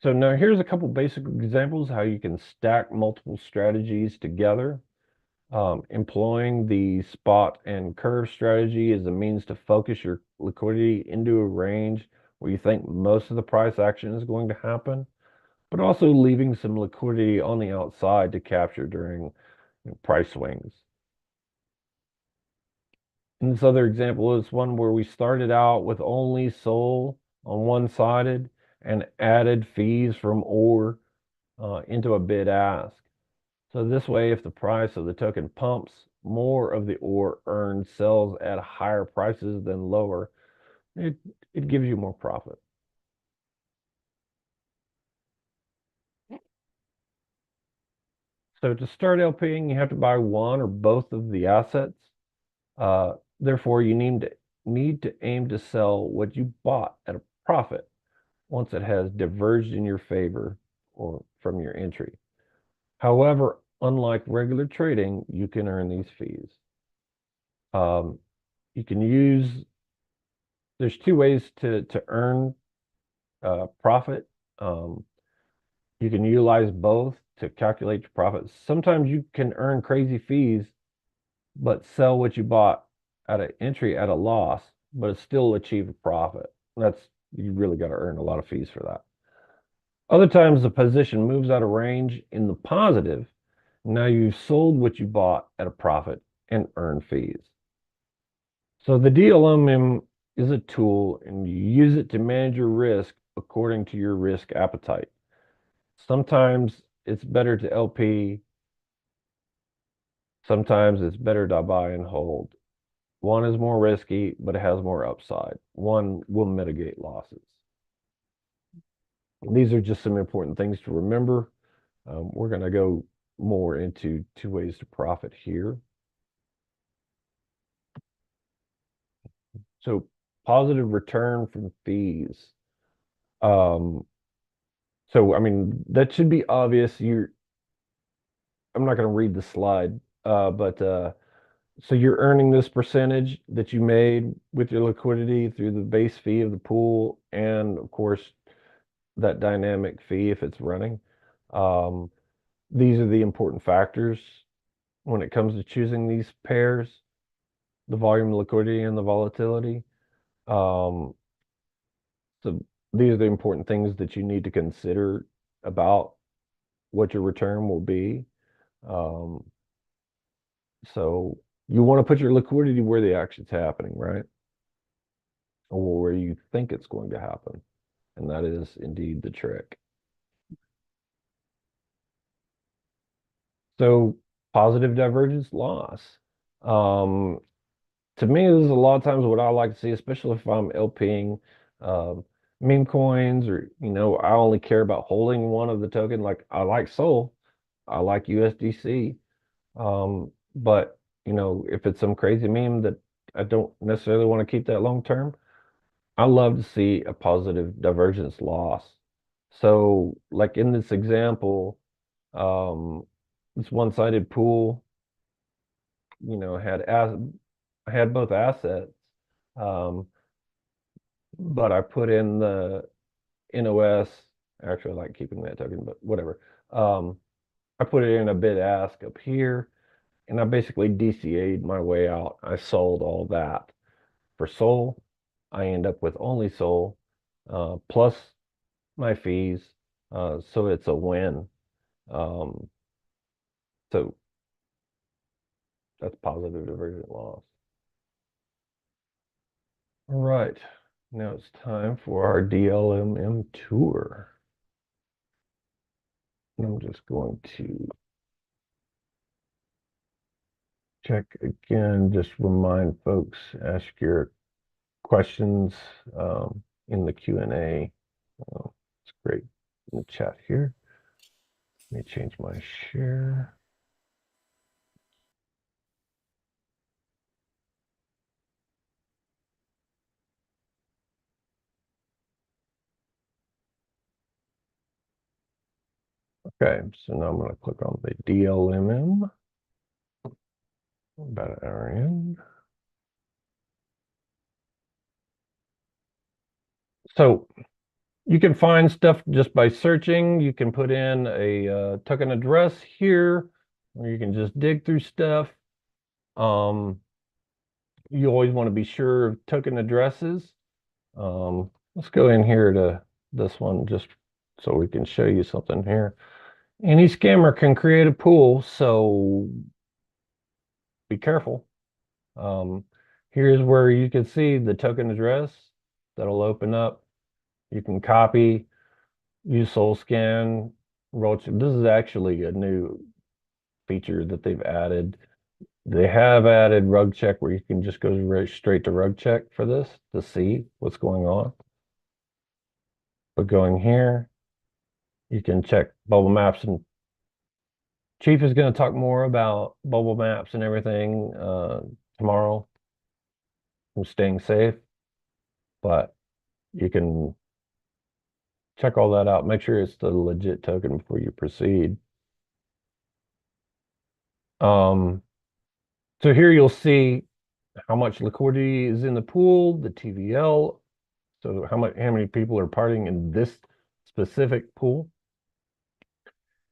So now here's a couple basic examples how you can stack multiple strategies together. Employing the spot and curve strategy is a means to focus your liquidity into a range where you think most of the price action is going to happen, but also leaving some liquidity on the outside to capture during price swings. And this other example is one where we started out with only SOL on one-sided and added fees from OR into a bid ask. So this way, if the price of the token pumps, more of the ore earned sells at higher prices than lower. It, it gives you more profit. So to start LPing, you have to buy one or both of the assets. Therefore, you need to aim to sell what you bought at a profit once it has diverged in your favor or from your entry. However, unlike regular trading, you can earn these fees. Um, you can use There's two ways to earn profit. Um, you can utilize both to calculate your profits. Sometimes you can earn crazy fees, but sell what you bought at an entry at a loss, but still achieve a profit. You really got to earn a lot of fees for that. Other times the position moves out of range in the positive. Now you've sold what you bought at a profit and earn fees. So the DLMM is a tool and you use it to manage your risk according to your risk appetite. Sometimes it's better to LP, sometimes it's better to buy and hold. One is more risky, but it has more upside. One will mitigate losses. These are just some important things to remember. We're going to go more into two ways to profit here. So positive return from fees. Um, so I mean that should be obvious. I'm not going to read the slide, but so you're earning this percentage that you made with your liquidity through the base fee of the pool, and of course that dynamic fee if it's running. Um, these are the important factors when it comes to choosing these pairs: the volume, the liquidity, and the volatility. Um, so these are the important things that you need to consider about what your return will be. Um, so you want to put your liquidity where the action's happening, right? Or where you think it's going to happen. And that is indeed the trick. So positive divergence loss. Um, to me, this is a lot of times what I like to see, especially if I'm LPing um, meme coins, or I only care about holding one of the token. Like I like Sol, I like USDC, but if it's some crazy meme that I don't necessarily want to keep that long term, I love to see a positive divergence loss. So, like in this example, um, this one-sided pool, had both assets, um, but I put in the NOS. Actually, I like keeping that token, but whatever. Um, I put it in a bid ask up here, and I basically DCA'd my way out. I sold all that. For Sol, I end up with only Sol, plus my fees. So it's a win. Um, so that's positive divergent loss. All right. Now it's time for our DLMM tour. I'm just going to check again, just remind folks, ask your questions in the Q&A. It's great in the chat here. Let me change my share. Okay, so now I'm going to click on the DLMM. About an hour in. So you can find stuff just by searching. You can put in a token address here, or you can just dig through stuff. You always want to be sure of token addresses. Let's go in here to this one just so we can show you something here. Any scammer can create a pool, so be careful. Here's where you can see the token address that'll open up. You can copy, use Soul Scan, Roach. This is actually a new feature that they've added. They have added rug check where you can just go right straight to rug check for this to see what's going on. But going here, you can check bubble maps, and Chief is going to talk more about bubble maps and everything tomorrow. I'm staying safe, but you can check all that out. Make sure it's the legit token before you proceed. So here you'll see how much liquidity is in the pool, the TVL. So how many people are partying in this specific pool?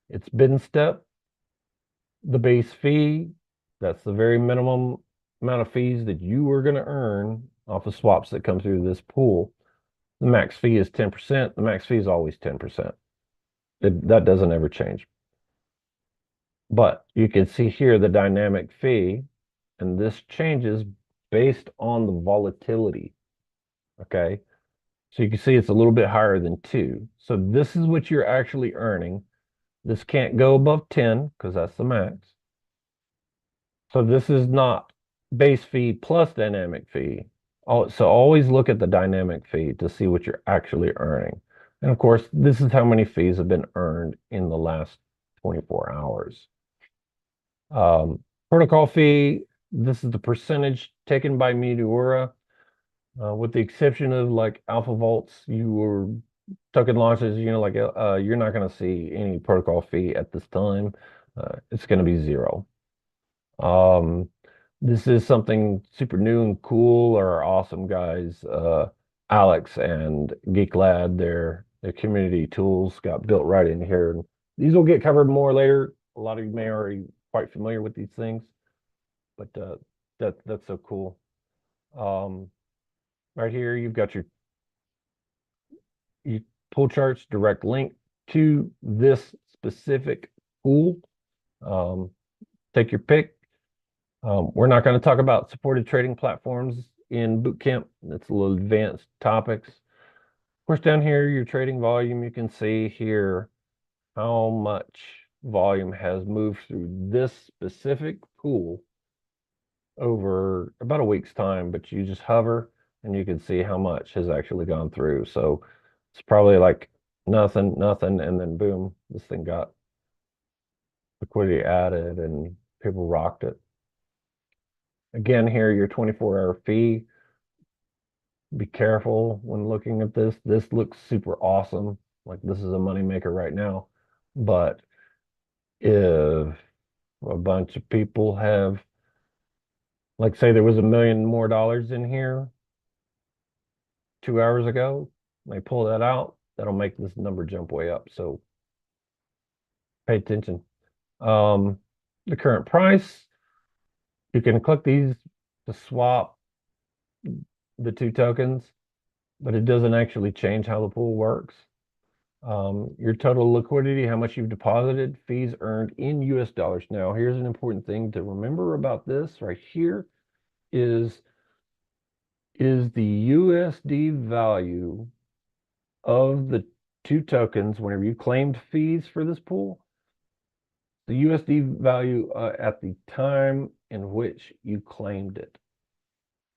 It's bid step, the base fee. That's the very minimum amount of fees that you are going to earn off of swaps that come through this pool. The max fee is 10%. The max fee is always 10%. That doesn't ever change. But you can see here the dynamic fee, and this changes based on the volatility. Okay. So you can see it's a little bit higher than 2. So this is what you're actually earning. This can't go above 10 because that's the max. So this is not base fee plus dynamic fee. So always look at the dynamic fee to see what you're actually earning. And of course, this is how many fees have been earned in the last 24 hours. Protocol fee, this is the percentage taken by Meteora, with the exception of like alpha vaults, you were token launches, like you're not going to see any protocol fee at this time. It's going to be 0. Um, this is something super new and cool. Our awesome guys, Alex and Geek Lad, their community tools got built right in here. And these will get covered more later. A lot of you may already quite familiar with these things, but that's so cool. Um, right here, you've got you pull charts, direct link to this specific pool. Um, take your pick. We're not going to talk about supported trading platforms in Bootcamp. That's a little advanced topics. Of course, down here, your trading volume, you can see here how much volume has moved through this specific pool over about a week's time, but you just hover and you can see how much has actually gone through. So it's probably like nothing, nothing, and then boom, this thing got liquidity added and people rocked it. Again, here, your 24-hour fee. Be careful when looking at this. This looks super awesome. Like this is a moneymaker right now. But if a bunch of people have, like, say there was $1 million more in here 2 hours ago, they pull that out, that'll make this number jump way up. So pay attention. The current price, you can click these to swap the two tokens, but it doesn't actually change how the pool works. Your total liquidity, how much you've deposited, fees earned in US dollars. Now, here's an important thing to remember about this right here is the USD value of the two tokens whenever you claimed fees for this pool, the USD value at the time in which you claimed it.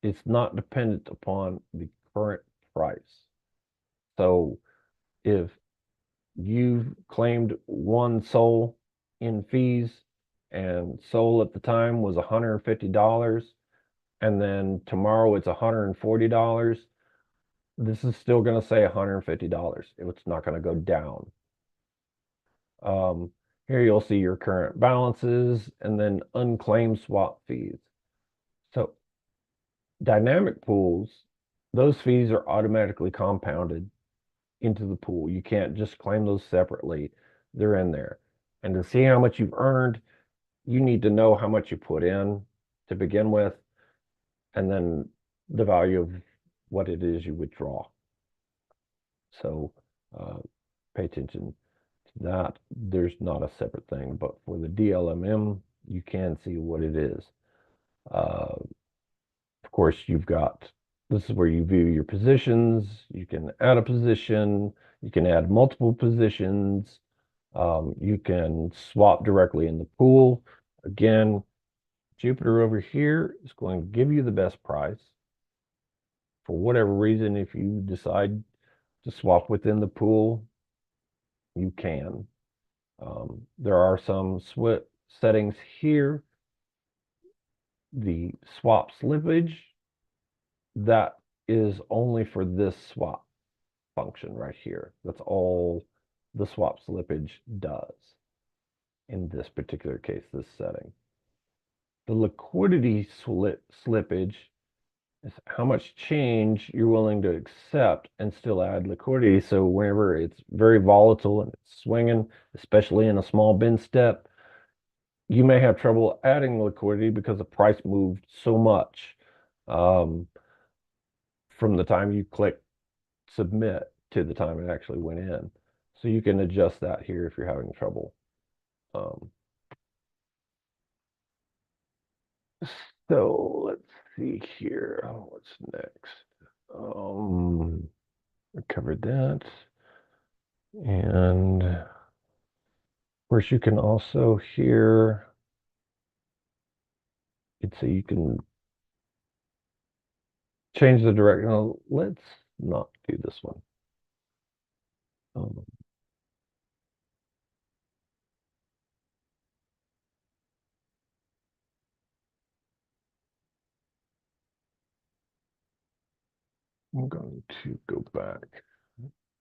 It's not dependent upon the current price. So if you've claimed one SOL in fees and SOL at the time was $150 and then tomorrow it's $140, this is still going to say $150. It's not going to go down. Here you'll see your current balances and then unclaimed swap fees. So dynamic pools, those fees are automatically compounded into the pool. You can't just claim those separately. They're in there. And to see how much you've earned, you need to know how much you put in to begin with, and then the value of what it is you withdraw. So pay attention to that. There's not a separate thing, but for the DLMM, you can see what it is. Of course, you've got, this is where you view your positions. You can add a position. You can add multiple positions. You can swap directly in the pool. Again, Jupiter over here is going to give you the best price. For whatever reason, if you decide to swap within the pool, you can. There are some settings here. The swap slippage, that is only for this swap function right here. That's all the swap slippage does in this particular case, this setting. The liquidity slippage is how much change you're willing to accept and still add liquidity. So whenever it's very volatile and it's swinging, especially in a small bin step, you may have trouble adding liquidity because the price moved so much from the time you click submit to the time it actually went in. So you can adjust that here if you're having trouble. So let's see here. What's next? I covered that. And of course, you can also hear, you'd see you can change the direction. Now, let's not do this one. Um, I'm going to go back.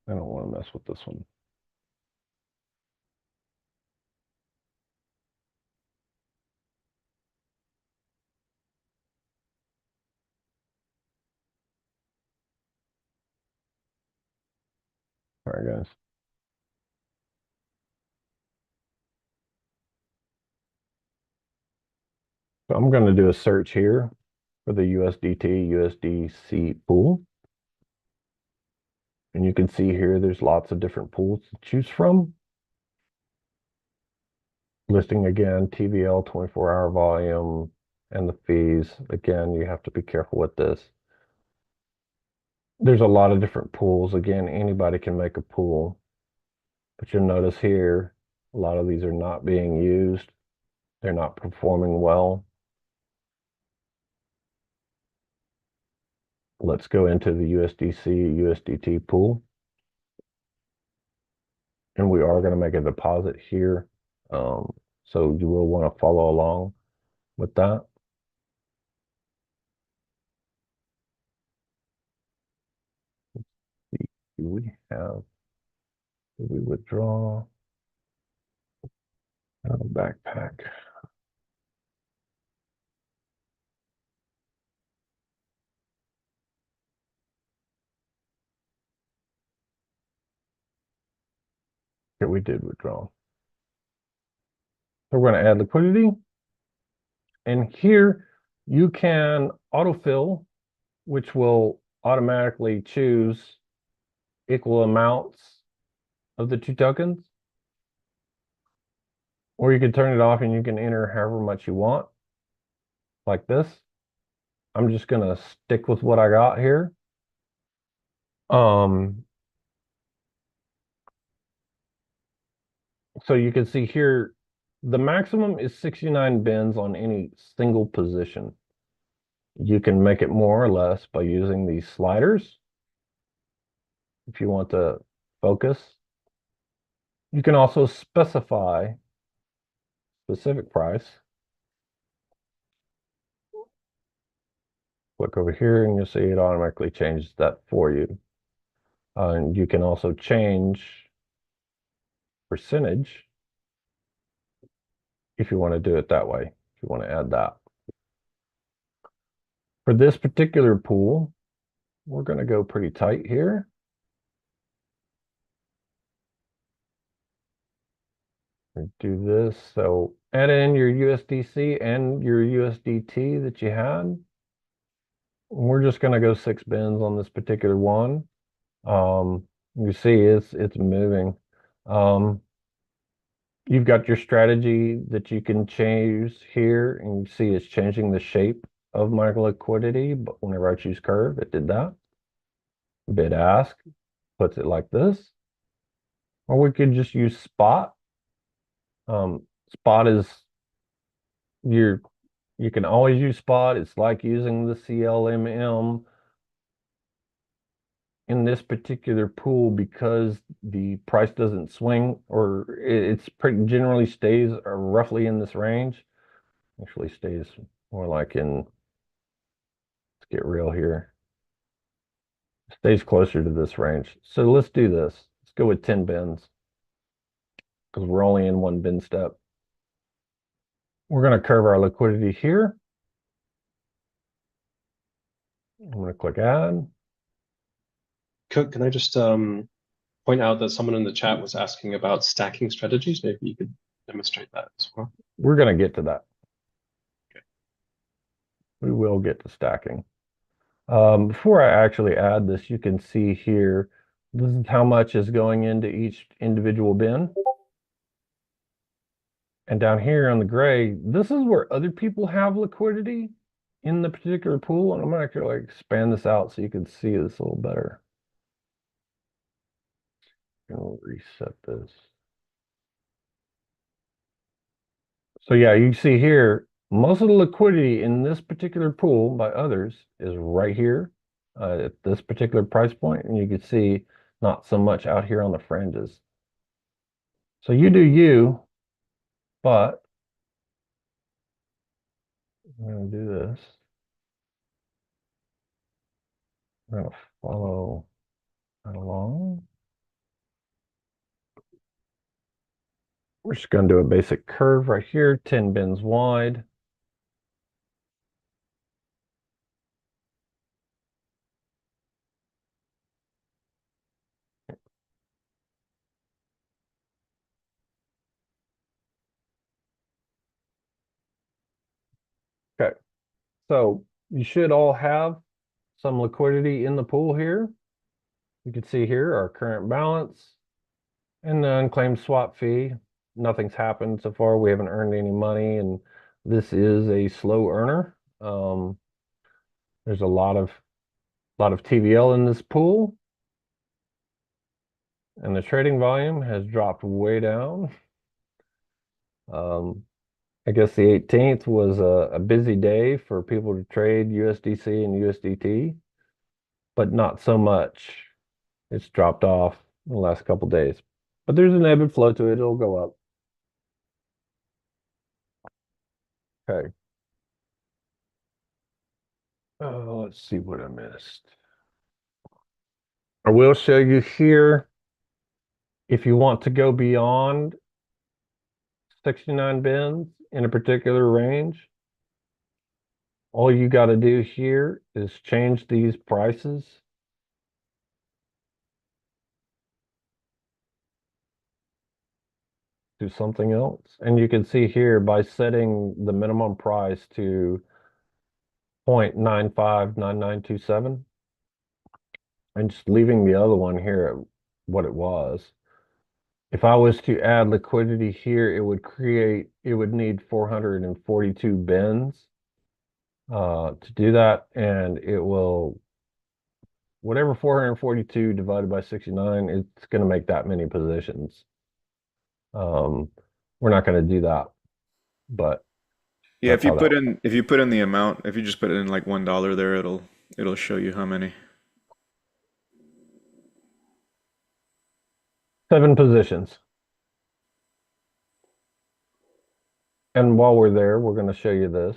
I don't want to mess with this one. All right, guys. So I'm going to do a search here for the USDT, USDC pool. And you can see here, there's lots of different pools to choose from. Listing again, TVL, 24-hour volume, and the fees. Again, you have to be careful with this. There's a lot of different pools. Again, anybody can make a pool. But you'll notice here, a lot of these are not being used. They're not performing well. Let's go into the USDC, USDT pool. And we are going to make a deposit here. So you will want to follow along with that. Do we have, do we withdraw? Backpack. Here we did withdraw. So we're going to add liquidity. And here you can autofill, which will automatically choose equal amounts of the two tokens. Or you can turn it off and you can enter however much you want, like this. I'm just going to stick with what I got here. So you can see here, the maximum is 69 bins on any single position. You can make it more or less by using these sliders. If you want to focus, you can also specify specific price. Click over here and you'll see it automatically changes that for you. And you can also change percentage if you want to do it that way, if you want to add that. For this particular pool, we're going to go pretty tight here. Do this. So add in your USDC and your USDT that you had. We're just going to go 6 bins on this particular one. You see it's moving. You've got your strategy that you can change here, and you see it's changing the shape of my liquidity. But whenever I choose curve, it did that. Bid ask puts it like this. Or we could just use spot. Spot is you can always use spot. It's like using the CLMM in this particular pool because the price doesn't swing, or it's pretty generally stays roughly in this range. Actually stays more like in, let's get real here. Stays closer to this range. So let's do this. Let's go with 10 bins because we're only in one bin step. We're going to curve our liquidity here. I'm going to click add. Can I just point out that someone in the chat was asking about stacking strategies? Maybe you could demonstrate that as well. We're going to get to that. Okay. We will get to stacking. Before I actually add this, you can see here, this is how much is going into each individual bin. And down here on the gray, this is where other people have liquidity in the particular pool, and I'm gonna actually like expand this out so you can see this a little better. I'm gonna reset this. So yeah, you see here, most of the liquidity in this particular pool by others is right here at this particular price point, and you can see not so much out here on the fringes. So you do you, but I'm gonna do this. I'm gonna follow that along. We're just gonna do a basic curve right here, 10 bins wide. Okay, so you should all have some liquidity in the pool here. You can see here our current balance and the unclaimed swap fee. Nothing's happened so far. We haven't earned any money, and this is a slow earner. There's a lot of TVL in this pool, and the trading volume has dropped way down. I guess the 18th was a busy day for people to trade USDC and USDT, but not so much. It's dropped off in the last couple days. But there's an ebb and flow to it. It'll go up. Okay. Let's see what I missed. I will show you here, if you want to go beyond 69 bins in a particular range, all you got to do here is change these prices to something else. And you can see here by setting the minimum price to 0.959927 and just leaving the other one here at what it was. If I was to add liquidity here, it would need 442 bins to do that, and it will, whatever 442 divided by 69, it's going to make that many positions. We're not going to do that, but Yeah, that's how that works. if you put in the amount, if you just put in like $1 there, it'll show you how many. 7 positions. And while we're there, we're going to show you this.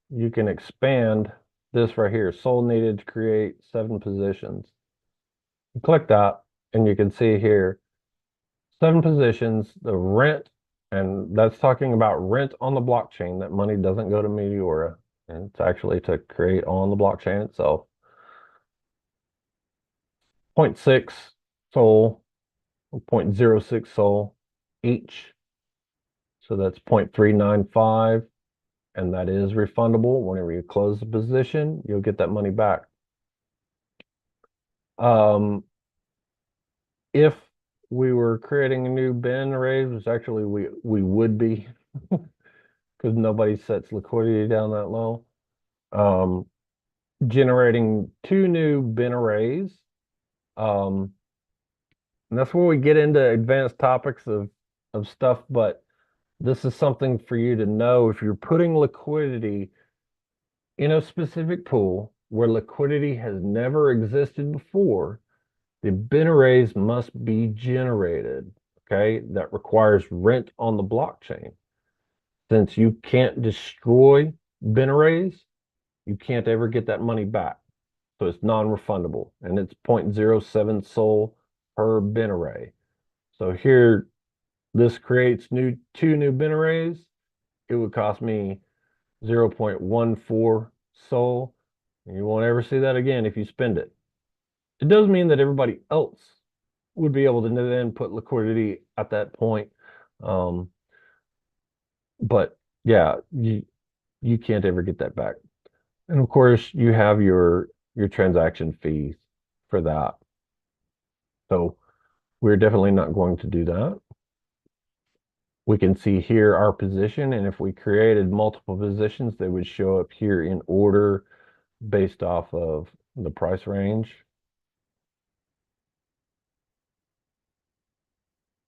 You can expand this right here. Soul needed to create 7 positions. You click that, and you can see here 7 positions, the rent, and that's talking about rent on the blockchain. That money doesn't go to Meteora, and it's actually to create on the blockchain itself. 0.6 Sol, 0.06 Sol each. So that's 0.395, and that is refundable. Whenever you close the position, you'll get that money back. If we were creating a new bin array, which actually we would be, because nobody sets liquidity down that low. Generating 2 new bin arrays. And that's where we get into advanced topics of stuff, but this is something for you to know. If you're putting liquidity in a specific pool where liquidity has never existed before, the bin arrays must be generated. Okay, that requires rent on the blockchain. Since you can't destroy bin arrays, you can't ever get that money back. So it's non-refundable, and it's 0.07 Sol per bin array. So here, this creates 2 new bin arrays. It would cost me 0.14 Sol, and you won't ever see that again if you spend it. It does mean that everybody else would be able to then put liquidity at that point. But yeah, you can't ever get that back. And of course, you have your transaction fees for that. So we're definitely not going to do that. we can see here our position, and if we created multiple positions, they would show up here in order based off of the price range.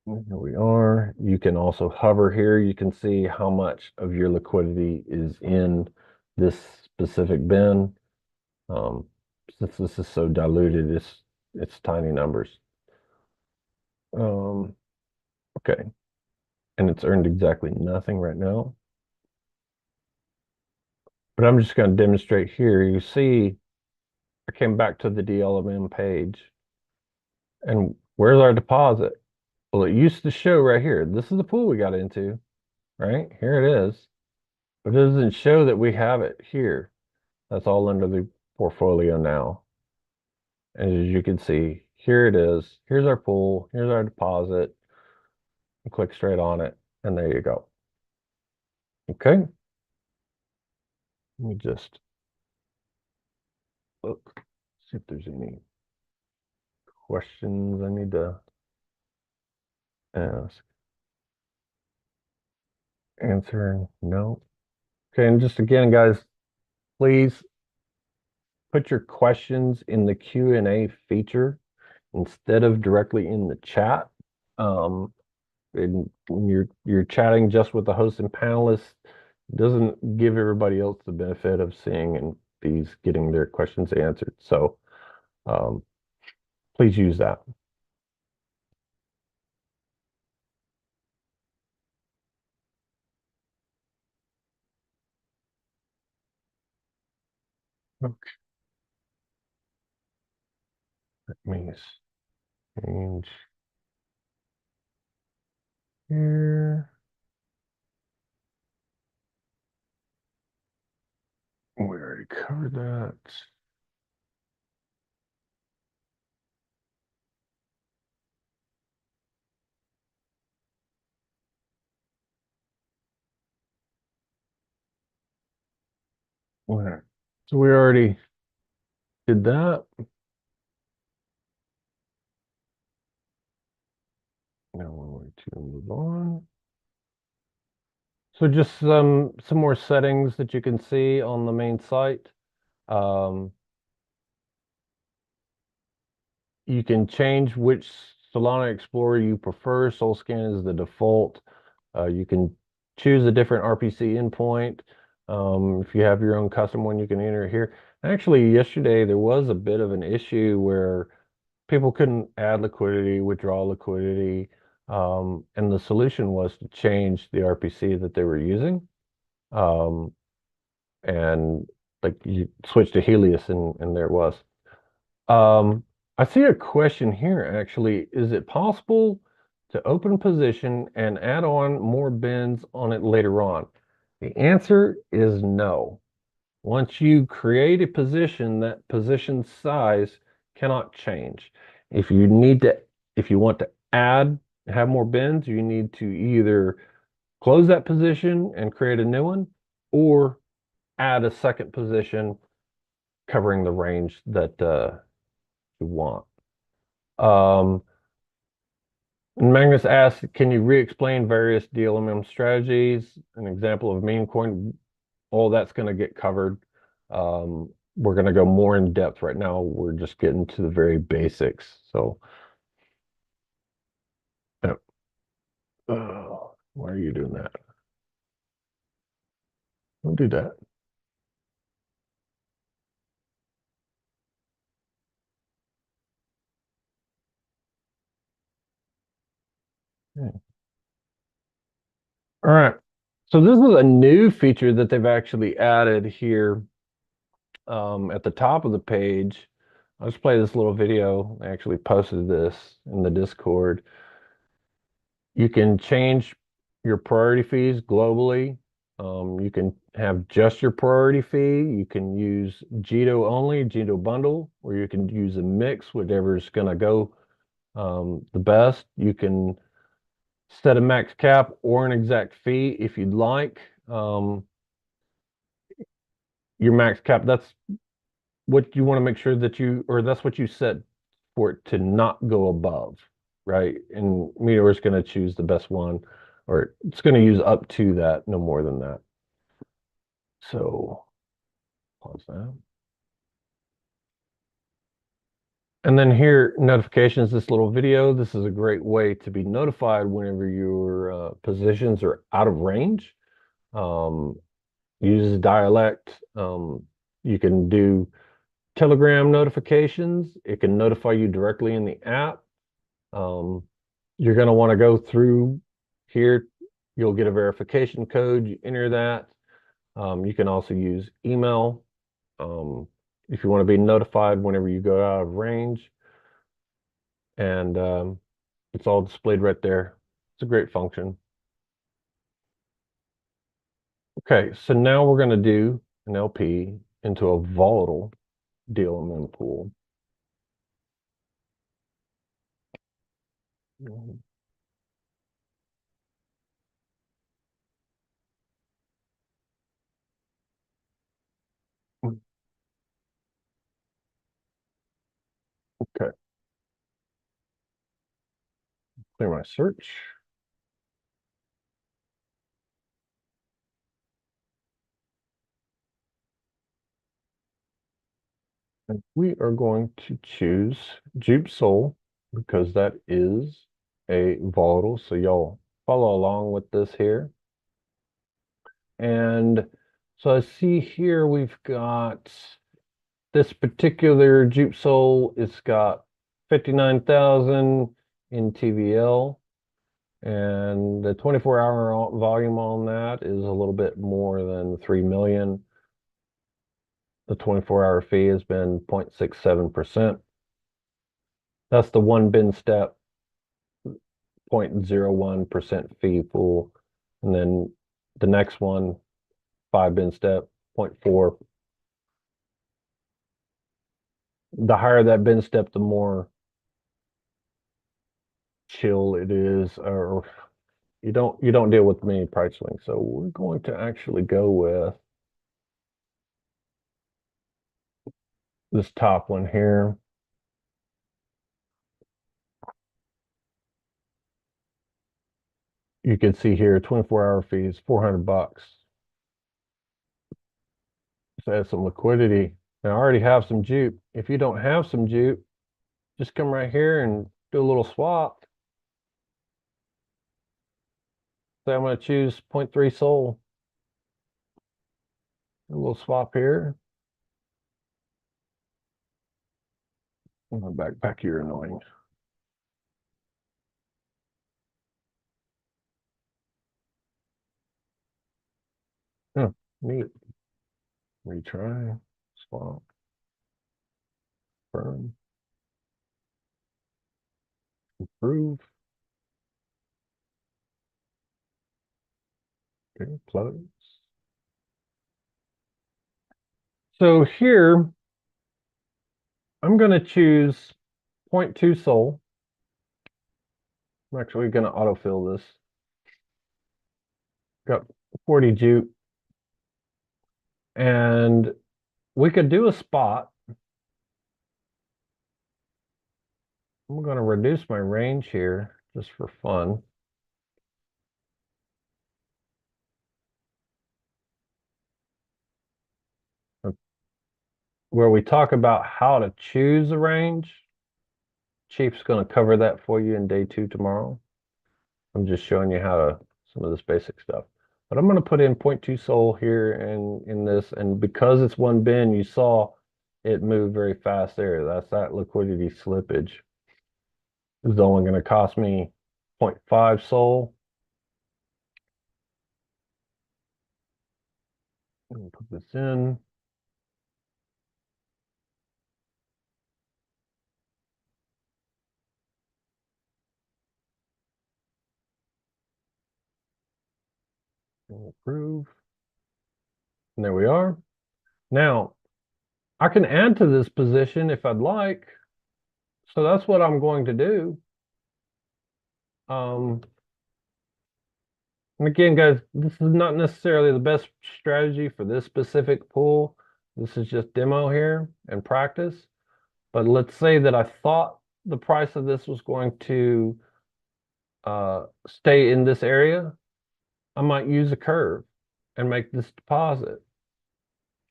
Here we are. You can also hover here. You can see how much of your liquidity is in this specific bin. Since this is so diluted, it's tiny numbers. Okay, and it's earned exactly nothing right now. But I'm just going to demonstrate here. You see, I came back to the DLMM page, and where's our deposit? Well, it used to show right here. This is the pool we got into, right? Here it is. But it doesn't show that we have it here. That's all under the portfolio now. And as you can see, here it is. Here's our pool. Here's our deposit. You click straight on it, and there you go. Okay. Let me just look, see if there's any questions I need to ask. Answer no. Okay, and just again, guys, please put your questions in the Q&A feature instead of directly in the chat. And when you're chatting just with the host and panelists, it doesn't give everybody else the benefit of seeing and these getting their questions answered. So please use that. Okay. Let me change here. We already covered that. Where? So we already did that. Now we're going to move on. So just some more settings that you can see on the main site. You can change which Solana Explorer you prefer. SolScan is the default. You can choose a different RPC endpoint. If you have your own custom one, you can enter it here. Actually, yesterday there was a bit of an issue where people couldn't add liquidity, withdraw liquidity, and the solution was to change the RPC that they were using. And like you switch to Helios and there it was. I see a question here actually. Is it possible to open position and add on more bins on it later on? The answer is no. Once you create a position, that position size cannot change. If you want to have more bins, you need to either close that position and create a new one, or add a second position covering the range that you want. Magnus asks, can you re-explain various DLMM strategies? An example of meme coin, all that's going to get covered. We're going to go more in depth right now. We're just getting to the very basics. So, why are you doing that? Don't do that. Okay. All right. So this is a new feature that they've actually added here at the top of the page. I'll just play this little video. I actually posted this in the Discord. You can change your priority fees globally. You can have just your priority fee. You can use Jito only, Jito bundle, or you can use a mix, whatever's going to go the best. You can set a max cap or an exact fee if you'd like. Your max cap, that's what you want to make sure that that's what you set for it to not go above, right? And Meteor is going to choose the best one. or it's going to use up to that, no more than that. So pause that. And then here, notifications, this little video. This is a great way to be notified whenever your positions are out of range. Uses dialect. You can do Telegram notifications. It can notify you directly in the app. You're going to want to go through here. You'll get a verification code. You enter that. You can also use email if you want to be notified whenever you go out of range. And it's all displayed right there. It's a great function. Okay, so now we're going to do an LP into a volatile DLMM pool. Okay, clear my search. And we are going to choose Jupe Sol because that is a volatile. So y'all follow along with this here. And so I see here we've got this particular Jupe Sol. It's got 59,000 in TVL. And the 24-hour volume on that is a little bit more than 3 million. The 24-hour fee has been 0.67%. That's the one bin step 0.01% fee pool. And then the next one, 5 bin step, 0.4. The higher that bin step, the more chill it is, or you don't deal with many price swings. So we're going to actually go with this top one here. You can see here 24-hour fees, $400. Let's add some liquidity. Now I already have some jupe. If you don't have some jupe, just come right here and do a little swap. So I'm going to choose 0.3 Sol. A little swap here. Back here, annoying. Oh, neat. Retry, swap, firm, improve. Okay, close. So here, I'm going to choose 0.2 Sol. I'm actually going to autofill this. Got 40 jupe. And we could do a spot. I'm going to reduce my range here just for fun. Where we talk about how to choose a range. Chief's going to cover that for you in day 2 tomorrow. I'm just showing you how to, some of this basic stuff. But I'm going to put in 0.2 Sol here in this. And because it's one bin, you saw it move very fast there. That's that liquidity slippage. It's only going to cost me 0.5 Sol. Put this in. Approve. And there we are. Now, I can add to this position if I'd like. So that's what I'm going to do. And again, guys, this is not necessarily the best strategy for this specific pool. This is just demo here and practice. But let's say that I thought the price of this was going to stay in this area, I might use a curve and make this deposit.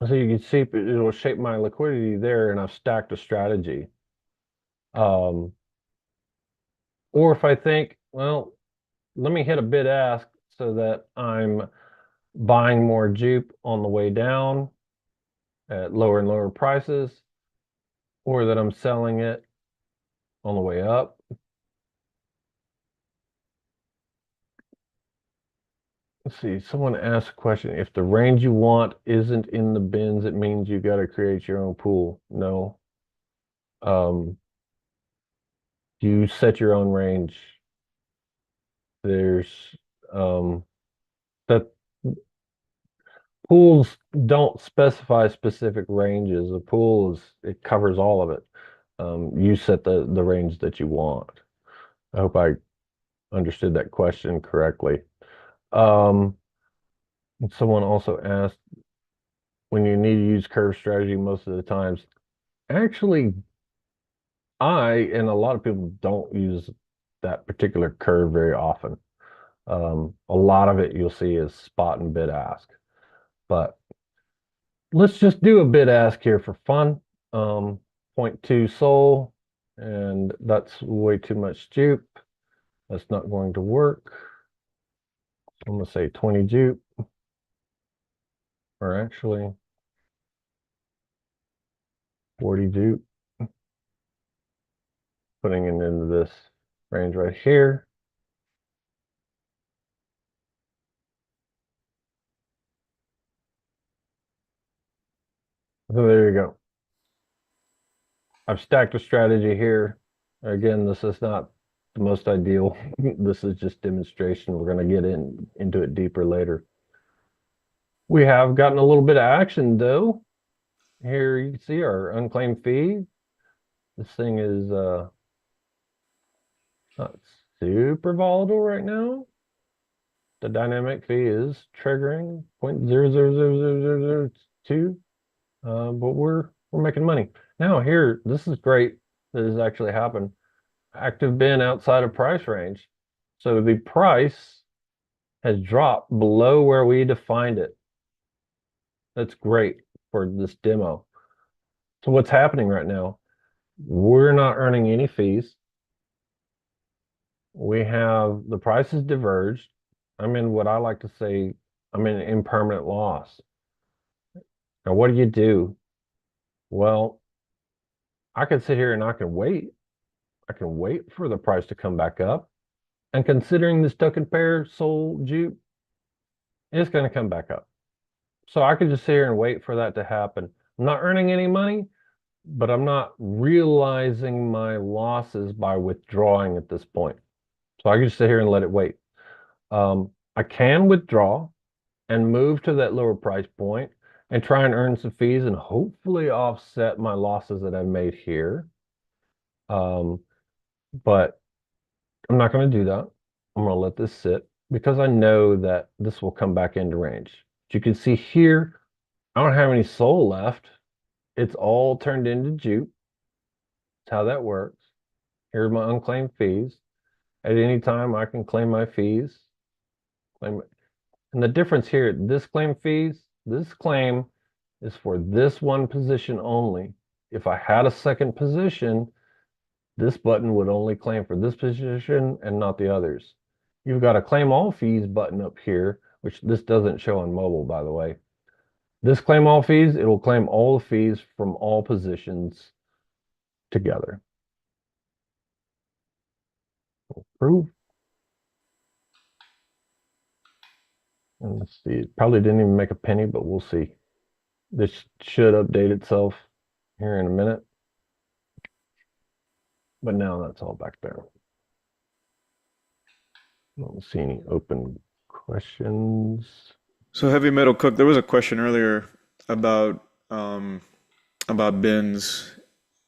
So you can see it'll shape my liquidity there, and I've stacked a strategy. Or if I think, well, let me hit a bid ask so that I'm buying more jupe on the way down at lower and lower prices, or that I'm selling it on the way up. Let's see, someone asked a question. If the range you want isn't in the bins, it means you got to create your own pool. No. Um, you set your own range. There's that pools don't specify specific ranges. A pool it covers all of it. You set the range that you want. I hope I understood that question correctly. Um, someone also asked when you need to use curve strategy most of the times. Actually, I and a lot of people don't use that particular curve very often. A lot of it you'll see is spot and bid ask. But let's just do a bid ask here for fun. 0.2 sol, and that's way too much jupe. That's not going to work. I'm going to say 20 jupe, or actually 40 jupe. Putting it into this range right here. So there you go. I've stacked a strategy here. Again, this is not the most ideal. This is just demonstration. We're going to get into it deeper later. We have gotten a little bit of action though. Here you can see our unclaimed fee. This thing is not super volatile right now. The dynamic fee is triggering 0.000002, but we're making money. Now here, this is great. This has actually happened. Active bin outside of price range. So the price has dropped below where we defined it. That's great for this demo. So what's happening right now? We're not earning any fees. We have the prices diverged. I'm in what I like to say, I'm in impermanent loss. Now, what do? Well, I can sit here and I can wait. I can wait for the price to come back up. And considering this token pair sol jupe, it's going to come back up. So I could just sit here and wait for that to happen. I'm not earning any money, but I'm not realizing my losses by withdrawing at this point. So I can just sit here and let it wait. I can withdraw and move to that lower price point and try and earn some fees and hopefully offset my losses that I've made here. But I'm not going to do that. I'm going to let this sit because I know that this will come back into range. As you can see here, I don't have any sol left. It's all turned into jupe. That's how that works. Here's my unclaimed fees. At any time, I can claim my fees. And the difference here, this claim fees, this claim is for this one position only. If I had a second position, this button would only claim for this position and not the others. You've got a claim all fees button up here, which this doesn't show on mobile, by the way. This claim all fees, it will claim all the fees from all positions together. Approve. And let's see, it probably didn't even make a penny, but we'll see. This should update itself here in a minute. But now that's all back there. I don't see any open questions. So Heavy Metal Cook, there was a question earlier about bins.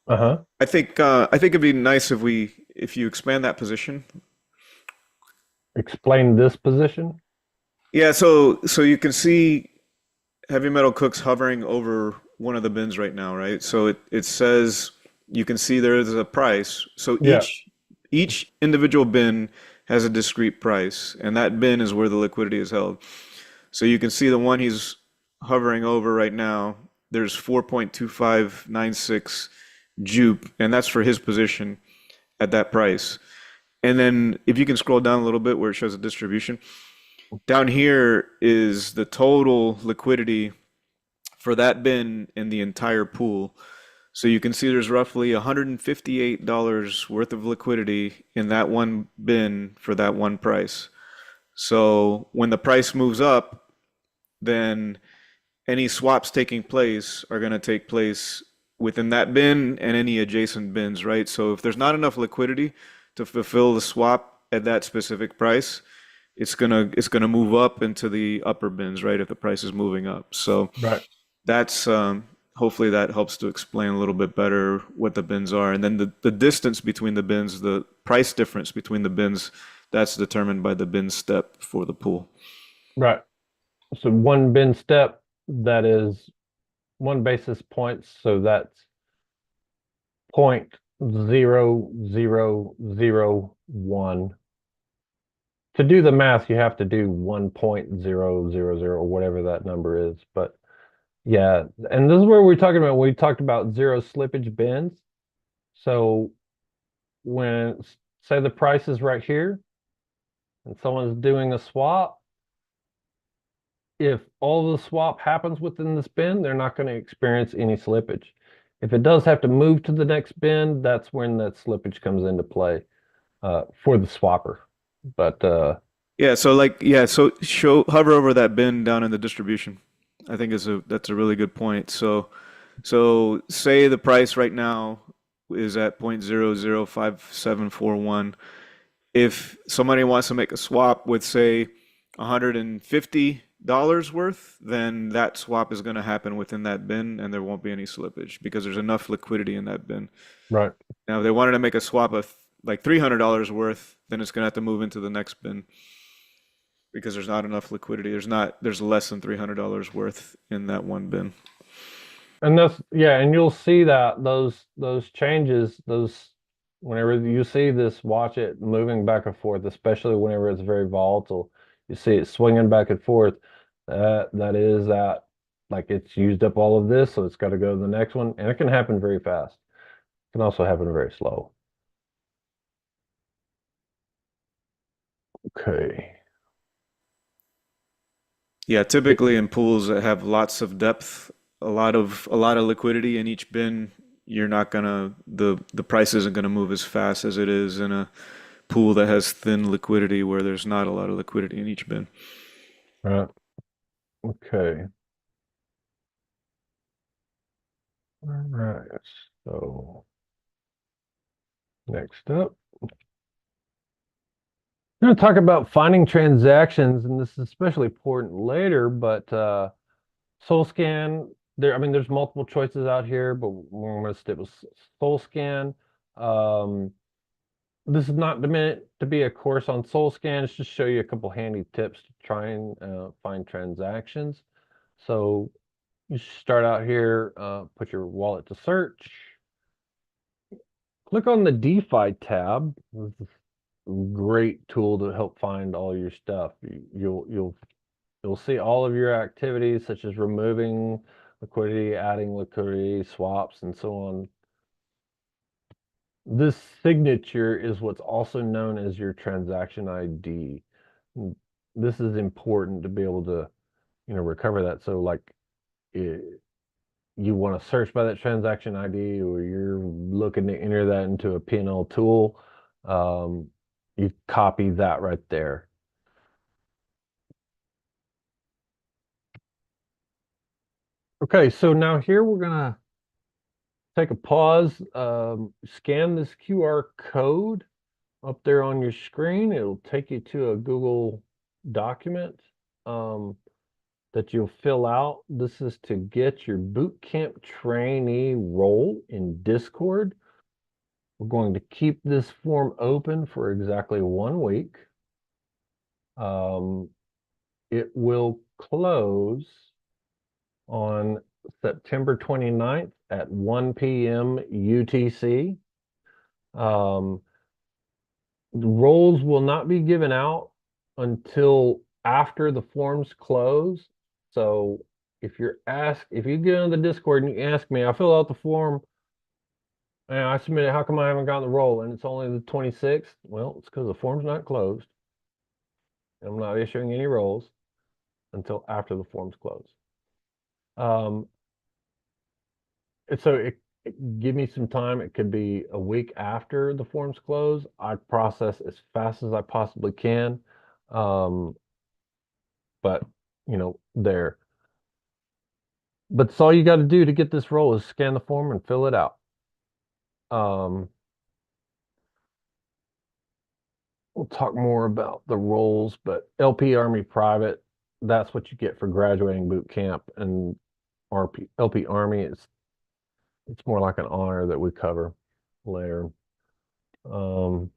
Uh-huh. I think it'd be nice if you expand that position. Explain this position. Yeah, so you can see Heavy Metal Cook's hovering over one of the bins right now, right? So it says you can see there is a price. So Yeah. each individual bin has a discrete price, and that bin is where the liquidity is held. So you can see the one he's hovering over right now, there's 4.2596 jupe, and that's for his position at that price. And then if you can scroll down a little bit where it shows the distribution, down here is the total liquidity for that bin in the entire pool. So you can see there's roughly $158 worth of liquidity in that one bin for that one price. So when the price moves up, then any swaps taking place are going to take place within that bin and any adjacent bins, right? So if there's not enough liquidity to fulfill the swap at that specific price, it's gonna move up into the upper bins, right? If the price is moving up. So Right. that's hopefully that helps to explain a little bit better what the bins are. And then the distance between the bins, the price difference between the bins, that's determined by the bin step for the pool. Right. So one bin step, that is 1 basis point. So that's 0.0001. To do the math, you have to do 1.000 or whatever that number is. But yeah, and this is where we're talking about, we talked about zero slippage bins. So when, say the price is right here and someone's doing a swap, if all the swap happens within this bin, they're not going to experience any slippage. If it does have to move to the next bin, that's when that slippage comes into play for the swapper. But Yeah, so so hover over that bin down in the distribution. I think that's a really good point. So say the price right now is at 0.005741. If somebody wants to make a swap with say $150 worth, then that swap is going to happen within that bin and there won't be any slippage because there's enough liquidity in that bin. right. Now, if they wanted to make a swap of like $300 worth, then it's going to have to move into the next bin because there's not enough liquidity. There's less than $300 worth in that one bin. And that's, yeah, and you'll see that those changes, those, whenever you see this, watch it moving back and forth, especially whenever it's very volatile. You see it swinging back and forth. That is that, like, it's used up all of this, so it's got to go to the next one, and it can happen very fast. It can also happen very slow. Okay. Yeah, typically in pools that have lots of depth, a lot of liquidity in each bin, you're not gonna the price isn't gonna move as fast as it is in a pool that has thin liquidity where there's not a lot of liquidity in each bin. Right. Okay. All right. So next up, I'm going to talk about finding transactions, and this is especially important later, but SoulScan, I mean, there's multiple choices out here, but we're going to stick with SoulScan. Um, this is not meant to be a course on SoulScan. It's just show you a couple handy tips to try and find transactions. So you start out here, put your wallet to search. Click on the DeFi tab. This is a great tool to help find all your stuff. You'll see all of your activities, such as removing liquidity, adding liquidity, swaps, and so on. This signature is what's also known as your transaction ID. This is important to be able to, recover that. So like you want to search by that transaction ID, or you're looking to enter that into a P&L tool, you copy that right there. Okay, so now here we're gonna take a pause, scan this QR code up there on your screen. It'll take you to a Google document that you'll fill out. This is to get your bootcamp trainee role in Discord. We're going to keep this form open for exactly 1 week. It will close on September 29th at 1 p.m. UTC. The roles will not be given out until after the forms close. So if you get on the Discord and you ask me, I fill out the form and I submit it, how come I haven't gotten the role? And it's only the 26th? Well, it's because the form's not closed. I'm not issuing any roles until after the forms close. Um, so give me some time. It could be a week after the forms close. I process as fast as I possibly can. Um, but there. But it's all you got to do to get this role is scan the form and fill it out. Um, we'll talk more about the roles, but LP Army Private, that's what you get for graduating boot camp, and LP Army it's more like an honor that we cover later. Okay.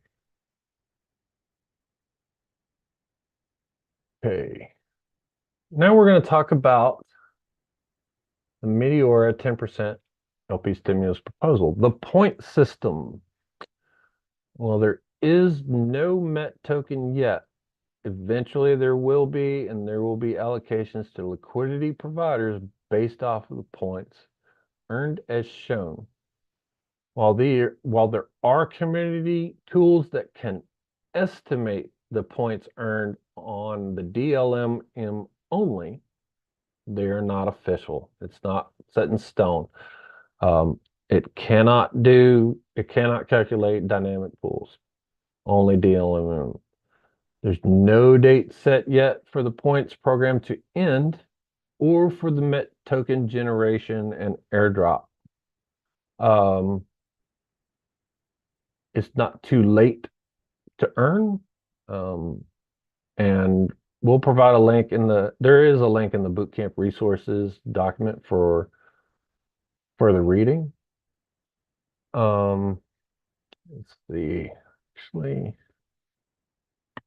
Now we're going to talk about the Meteora 10% LP stimulus proposal, the point system. Well, there is no MET token yet. Eventually there will be, and there will be allocations to liquidity providers based off of the points earned as shown. While there are community tools that can estimate the points earned on the DLMM only, they are not official. It's not set in stone. It cannot calculate dynamic pools, only DLMM. There's no date set yet for the points program to end or for the MET token generation and airdrop. It's not too late to earn. And we'll provide a link there is a link in the bootcamp resources document for further reading. Let's see. Actually,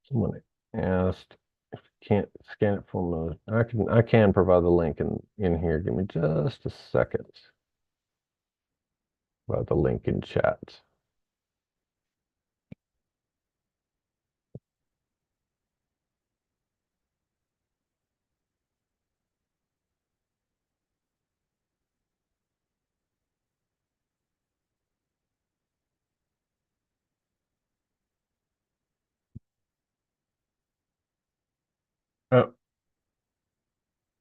someone asked if you can't scan it from I can provide the link in here. Give me just a second. Provide the link in chat. Oh,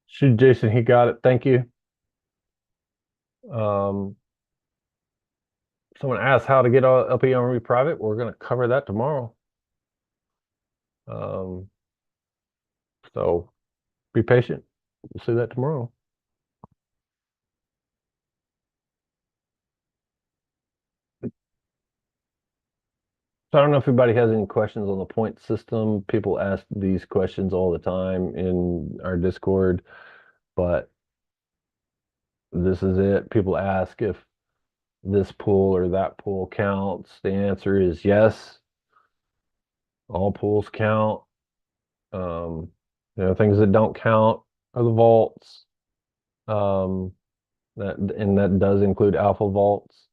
shoot, Jason, he got it. Thank you. Um, Someone asked how to get LP Army private. We're going to cover that tomorrow. So be patient. We'll see that tomorrow. So I don't know if anybody has any questions on the point system. People ask these questions all the time in our Discord, but this is it. People ask if this pool or that pool counts. The answer is yes. All pools count. Things that don't count are the vaults. That does include alpha vaults.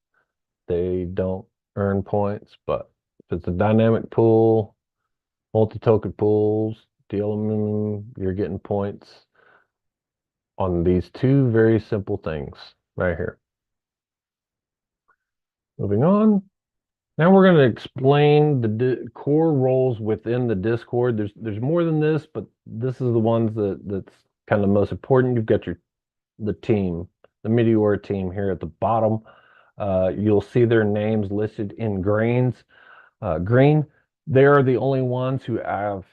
They don't earn points, but if it's a dynamic pool, multi-token pools, DLMM, you're getting points on these two very simple things right here. Moving on. Now we're going to explain the core roles within the Discord. There's more than this, but this is the ones that's kind of most important. You've got the team, the Meteora team here at the bottom. You'll see their names listed in green. They are the only ones who have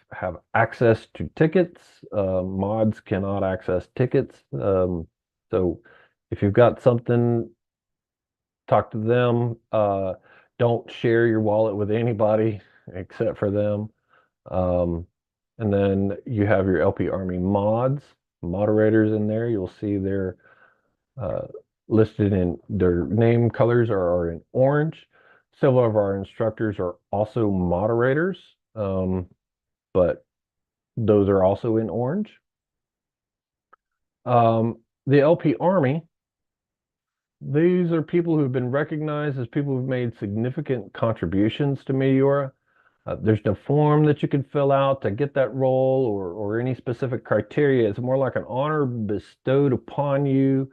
access to tickets. Mods cannot access tickets. So if you've got something, talk to them. Don't share your wallet with anybody except for them. And then you have your LP Army moderators in there. You'll see they're listed in their name colors are in orange. Several of our instructors are also moderators, but those are also in orange. The LP Army, these are people who've been recognized as people who've made significant contributions to Meteora. There's no form that you can fill out to get that role or any specific criteria. It's more like an honor bestowed upon you,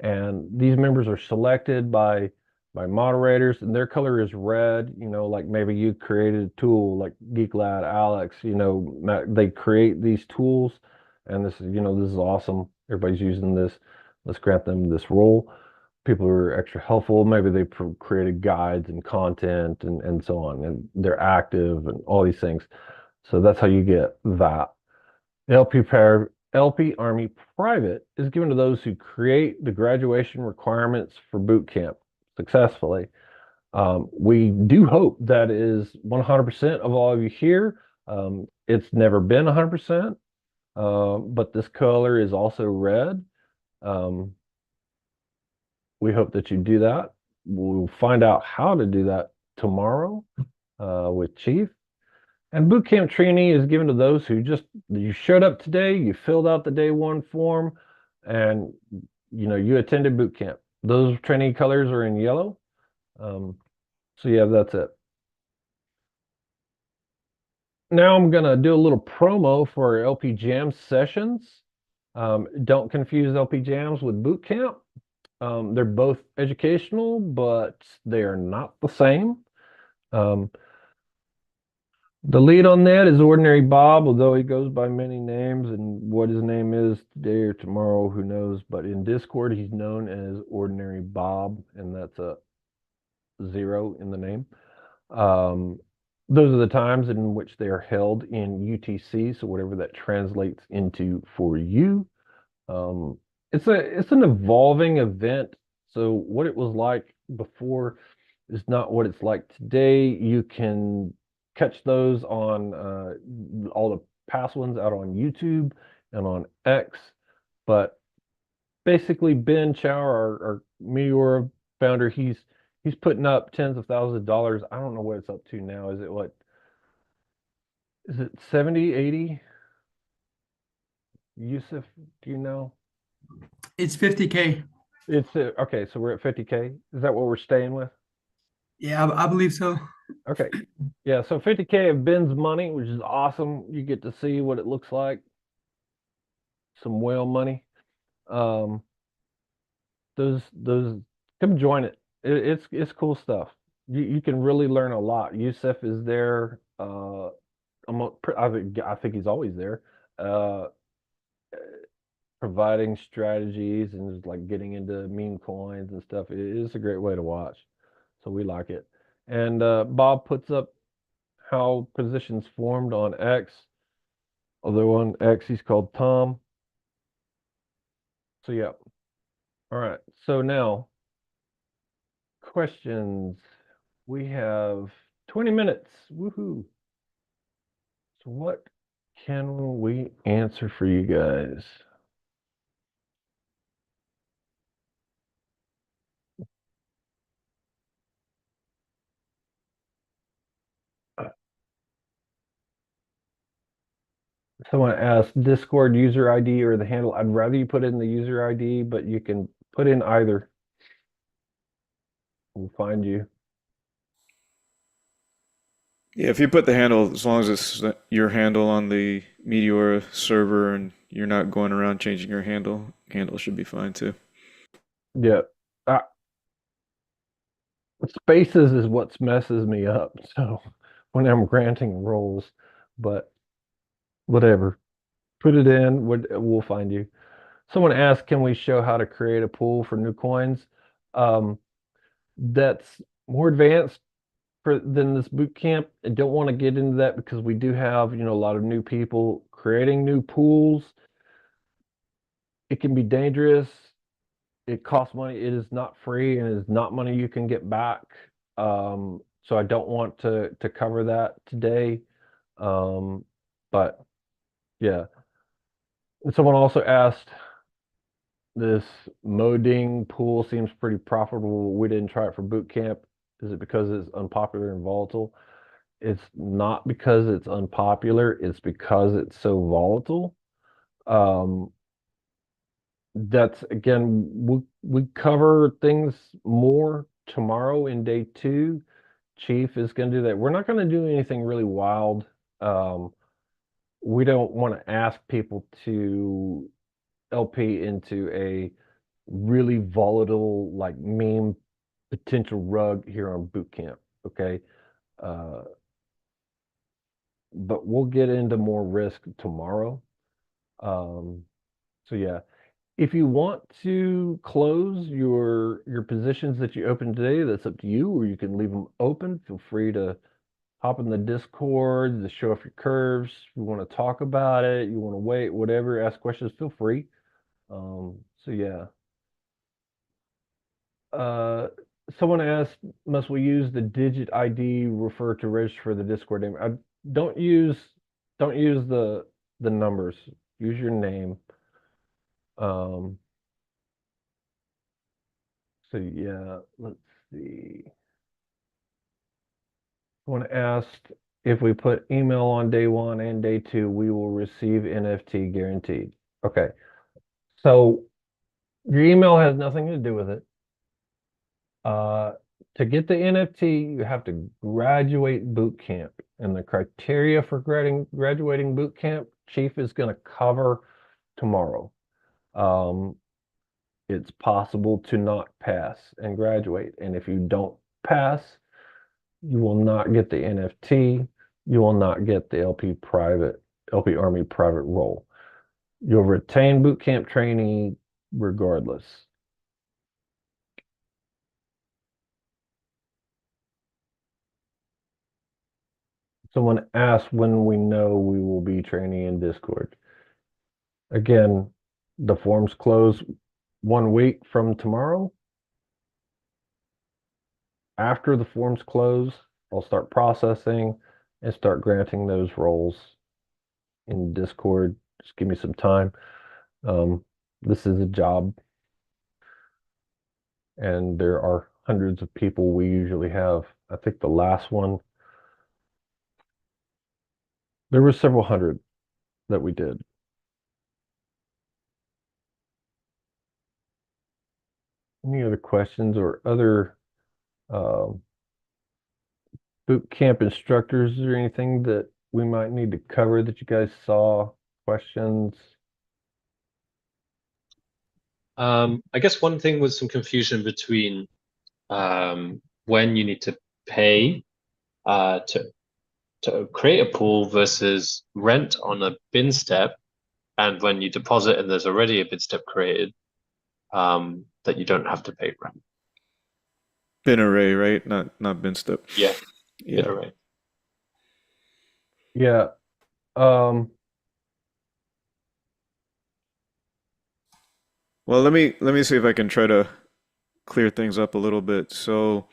and these members are selected by moderators, and their color is red. Like maybe you created a tool like Geek Lad, Alex. They create these tools, and this is awesome. Everybody's using this. Let's grant them this role. People are extra helpful. Maybe they created guides and content and so on, and they're active and all these things. So that's how you get that. LP Army Private is given to those who create the graduation requirements for boot camp successfully. We do hope that is 100% of all of you here. It's never been 100%, but this color is also red. We hope that you do that. We'll find out how to do that tomorrow with Chief. And boot camp trainee is given to those who you showed up today, you filled out the day one form, and you attended boot camp. Those trainee colors are in yellow. So yeah, that's it. Now I'm gonna do a little promo for LP Jam sessions. Don't confuse LP Jams with boot camp. They're both educational, but they are not the same. The lead on that is Ordinary Bob, although he goes by many names, and what his name is today or tomorrow, who knows? But in Discord, he's known as Ordinary Bob, and that's a 0 in the name. Those are the times in which they are held in UTC, so whatever that translates into for you. It's an evolving event, so what it was like before is not what it's like today. You can catch those on all the past ones out on YouTube and on X. But basically, Ben Chow, our Meteora founder, he's putting up tens of thousands of dollars. I don't know what it's up to now. Is it 70, 80? Yusuf, do you know? It's 50K. It's okay, so we're at 50K. Is that what we're staying with? Yeah, I believe so. Okay. Yeah, so 50K of Ben's money, which is awesome. You get to see what it looks like. Some whale money. Those come join it. It's cool stuff. You can really learn a lot. Yusuf is there. I think he's always there. Providing strategies and just like getting into meme coins and stuff. It is a great way to watch. So we like it. And Bob puts up how positions formed on X. Although on X he's called Tom. So yeah. All right. So now questions. We have 20 minutes. Woohoo. So what can we answer for you guys? Someone asked Discord user ID or the handle. I'd rather you put in the user ID, but you can put in either. We'll find you. Yeah, if you put the handle, as long as it's your handle on the Meteora server and you're not going around changing your handle should be fine too. Yeah. Spaces is what messes me up. So when I'm granting roles, but whatever, put it in. We'll find you. Someone asked, can we show how to create a pool for new coins? That's more advanced than this boot camp. I don't want to get into that because we do have, a lot of new people creating new pools. It can be dangerous. It costs money. It is not free, and it is not money you can get back. So I don't want to cover that today. But yeah. And someone also asked, this moding pool seems pretty profitable. We didn't try it for boot camp. Is it because it's unpopular and volatile? It's not because it's unpopular. It's because it's so volatile. That's again, we cover things more tomorrow in day 2. Chief is going to do that. We're not going to do anything really wild. Um, we don't want to ask people to LP into a really volatile, like meme potential rug here on boot camp. Okay. Uh, but we'll get into more risk tomorrow. Um, so yeah, if you want to close your positions that you opened today, that's up to you, or you can leave them open. Feel free to hop in the Discord to show off your curves. If you want to talk about it, you want to wait, whatever, ask questions, feel free. So yeah. Uh, Someone asked, must we use the digit ID refer to register for the Discord name? Don't use don't use the numbers. Use your name. Um, so yeah, let's see. Someone asked if we put email on day one and day two, we will receive NFT guaranteed. Okay. So your email has nothing to do with it. Uh, to get the NFT, you have to graduate boot camp. And the criteria for graduating boot camp, Chief is going to cover tomorrow. Um, it's possible to not pass and graduate. And if you don't pass, you will not get the NFT. You will not get the LP Army private role. You'll retain boot camp training regardless. Someone asked when we know we will be training in Discord. Again, the forms close 1 week from tomorrow. After the forms close, I'll start processing and start granting those roles in Discord. Just give me some time. This is a job, and there are hundreds of people we usually have. I think the last one, there were several hundred that we did. Any other questions or other um, boot camp instructors or anything that we might need to cover that you guys saw? Questions? I guess one thing was some confusion between when you need to pay to create a pool versus rent on a bin step, and when you deposit and there's already a bin step created, that you don't have to pay rent. Bin array, right? Not bin step. Yeah, Yeah. bin array. Yeah. Well, let me see if I can try to clear things up a little bit. So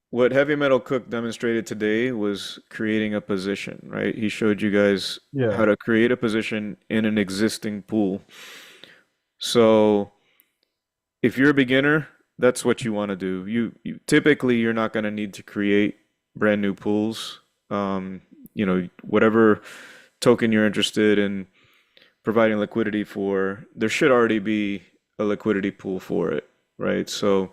what Heavy Metal Cook demonstrated today was creating a position, right? He showed you guys Yeah. how to create a position in an existing pool. So if you're a beginner, that's what you want to do. You typically you're not going to need to create brand new pools. Whatever token you're interested in providing liquidity for, there should already be a liquidity pool for it, right? So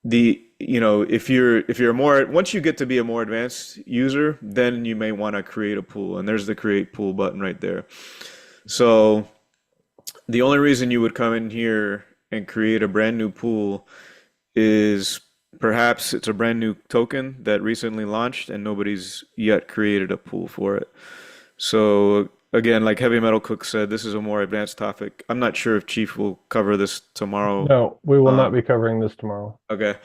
if you're more once you get to be a more advanced user, then you may want to create a pool, and there's the create pool button right there. So the only reason you would come in here and create a brand new pool is perhaps it's a brand new token that recently launched and nobody's yet created a pool for it. So again, like Heavy Metal Cook said, this is a more advanced topic. I'm not sure if Chief will cover this tomorrow. No, we will not Um, be covering this tomorrow. Okay.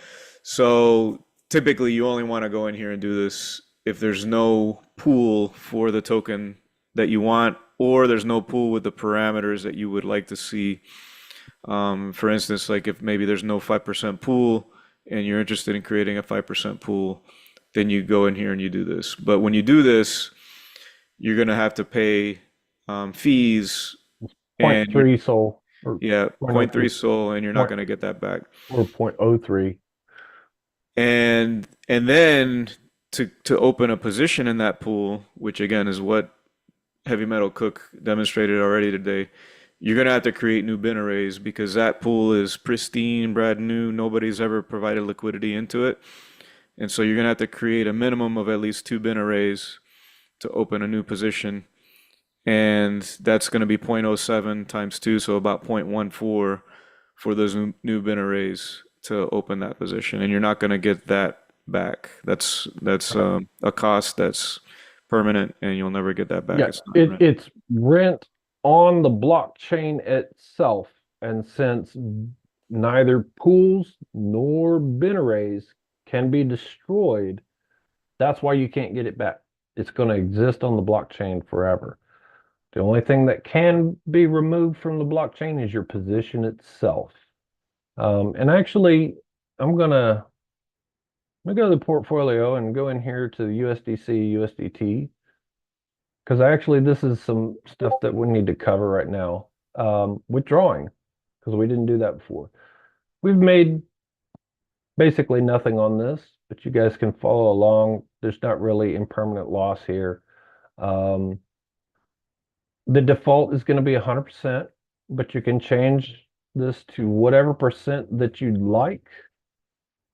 So typically you only want to go in here and do this if there's no pool for the token that you want, or there's no pool with the parameters that you would like to see. For instance, like if maybe there's no 5% pool and you're interested in creating a 5% pool, then you go in here and you do this. But when you do this, you're going to have to pay fees, and 0.3 Sol or yeah, 0.03 0.3 SOL, and you're not point going to get that back. or 0.03. And then to open a position in that pool, which again is what Heavy Metal Cook demonstrated already today, you're gonna have to create new bin arrays because that pool is pristine, brand new. Nobody's ever provided liquidity into it. And so you're gonna have to create a minimum of at least 2 bin arrays to open a new position. And that's gonna be 0.07 times 2, so about 0.14 for those new bin arrays to open that position. And you're not gonna get that back. That's a cost that's permanent, and you'll never get that back. Yeah, It's not rent. it's rent on the blockchain itself. And since neither pools nor bin arrays can be destroyed, that's why you can't get it back. It's going to exist on the blockchain forever. The only thing that can be removed from the blockchain is your position itself. And actually, I'm gonna go to the portfolio and go in here to the USDC, USDT, because actually this is some stuff that we need to cover right now. Withdrawing, because we didn't do that before. We've made basically nothing on this, but you guys can follow along. There's not really impermanent loss here. The default is going to be 100%, but you can change this to whatever percent that you'd like.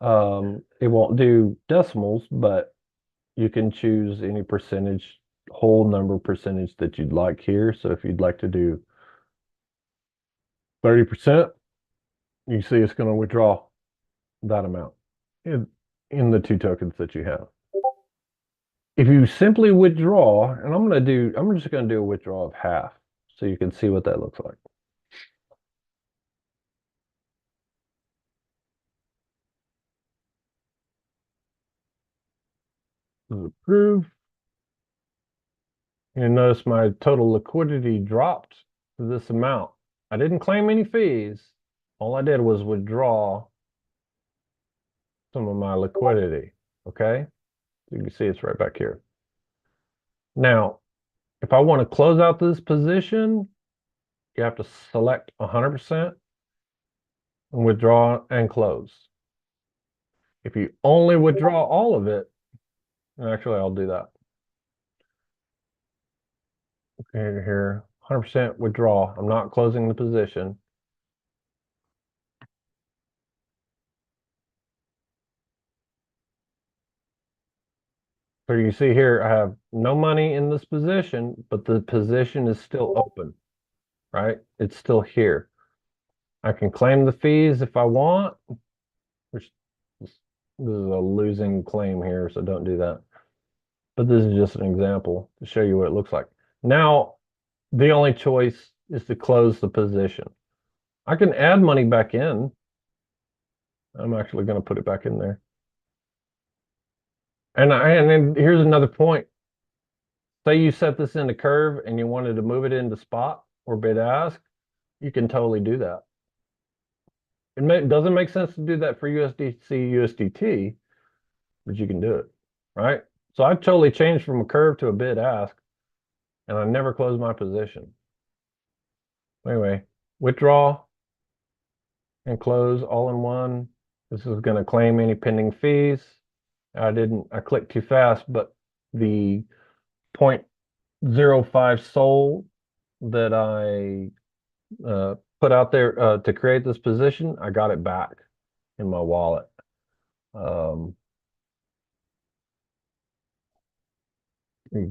It won't do decimals, but you can choose any percentage, whole number percentage that you'd like here. So if you'd like to do 30%, you see it's going to withdraw that amount in the 2 tokens that you have. If you simply withdraw, and I'm just going to do a withdrawal of half so you can see what that looks like. Approve. You notice my total liquidity dropped to this amount. I didn't claim any fees. All I did was withdraw some of my liquidity. Okay? You can see it's right back here. Now, if I want to close out this position, you have to select 100% and withdraw and close. If you only withdraw all of it, actually, I'll do that. Okay, here, 100% withdraw. I'm not closing the position. So you see here, I have no money in this position, but the position is still open, right? It's still here. I can claim the fees if I want, which this is a losing claim here, so don't do that. But this is just an example to show you what it looks like. Now, the only choice is to close the position. I can add money back in. I'm actually going to put it back in there. And then here's another point. Say you set this into curve and you wanted to move it into spot or bid ask, you can totally do that. It doesn't make sense to do that for USDC, USDT, but you can do it, right? So I totally changed from a curve to a bid ask, and I never closed my position. Anyway, withdraw and close all in one. This is going to claim any pending fees. I clicked too fast, but the 0.05 SOL that I put out there to create this position, I got it back in my wallet. You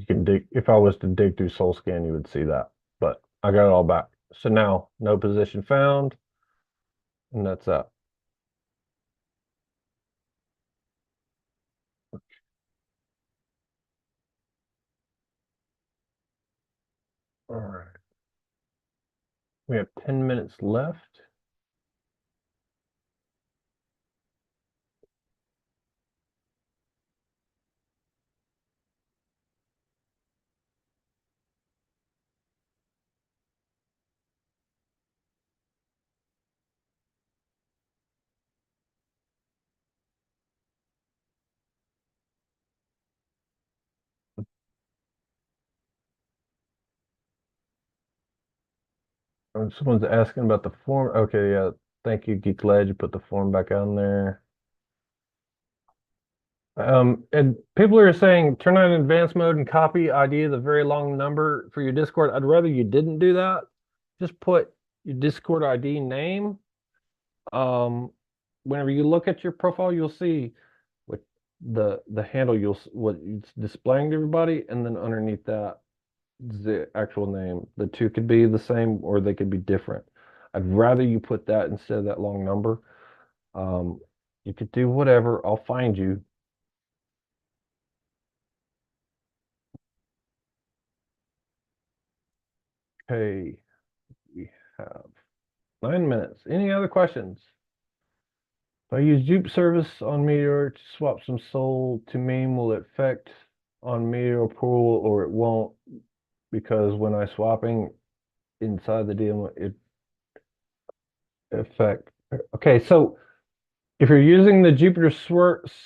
can dig, if I was to dig through SolScan, you would see that, but I got it all back. So now no position found, and that's that. All right. We have 10 minutes left. Someone's asking about the form. Okay, yeah. Thank you, Geek Ledge. You put the form back on there. And people are saying turn on advanced mode and copy ID the very long number for your Discord. I'd rather you didn't do that. just put your Discord ID name. Whenever you look at your profile, you'll see what the handle what it's displaying to everybody, and then underneath that the actual name. The two could be the same or they could be different. I'd rather you put that instead of that long number. Um, you could do whatever. I'll find you. Okay, we have 9 minutes. Any other questions? If I use dupe service on Meteor to swap some soul to meme, will it affect on Meteor pool or it won't? Because when I swapping inside the DLMM, it affect. Okay, so if you're using the Jupiter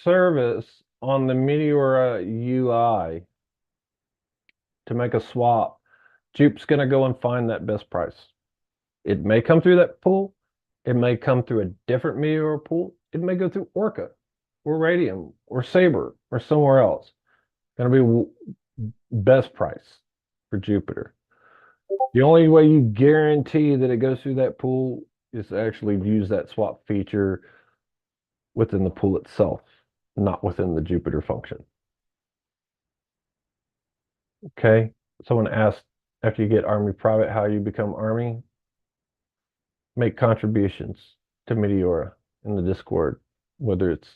service on the Meteora UI to make a swap, Jupe's going to go and find that best price. It may come through that pool. It may come through a different Meteora pool. It may go through Orca or Radium or Sabre or somewhere else. Going to be best price for Jupiter. The only way you guarantee that it goes through that pool is to actually use that swap feature within the pool itself, not within the Jupiter function. Okay. Someone asked after you get Army Private how you become Army. Make contributions to Meteora in the Discord, whether it's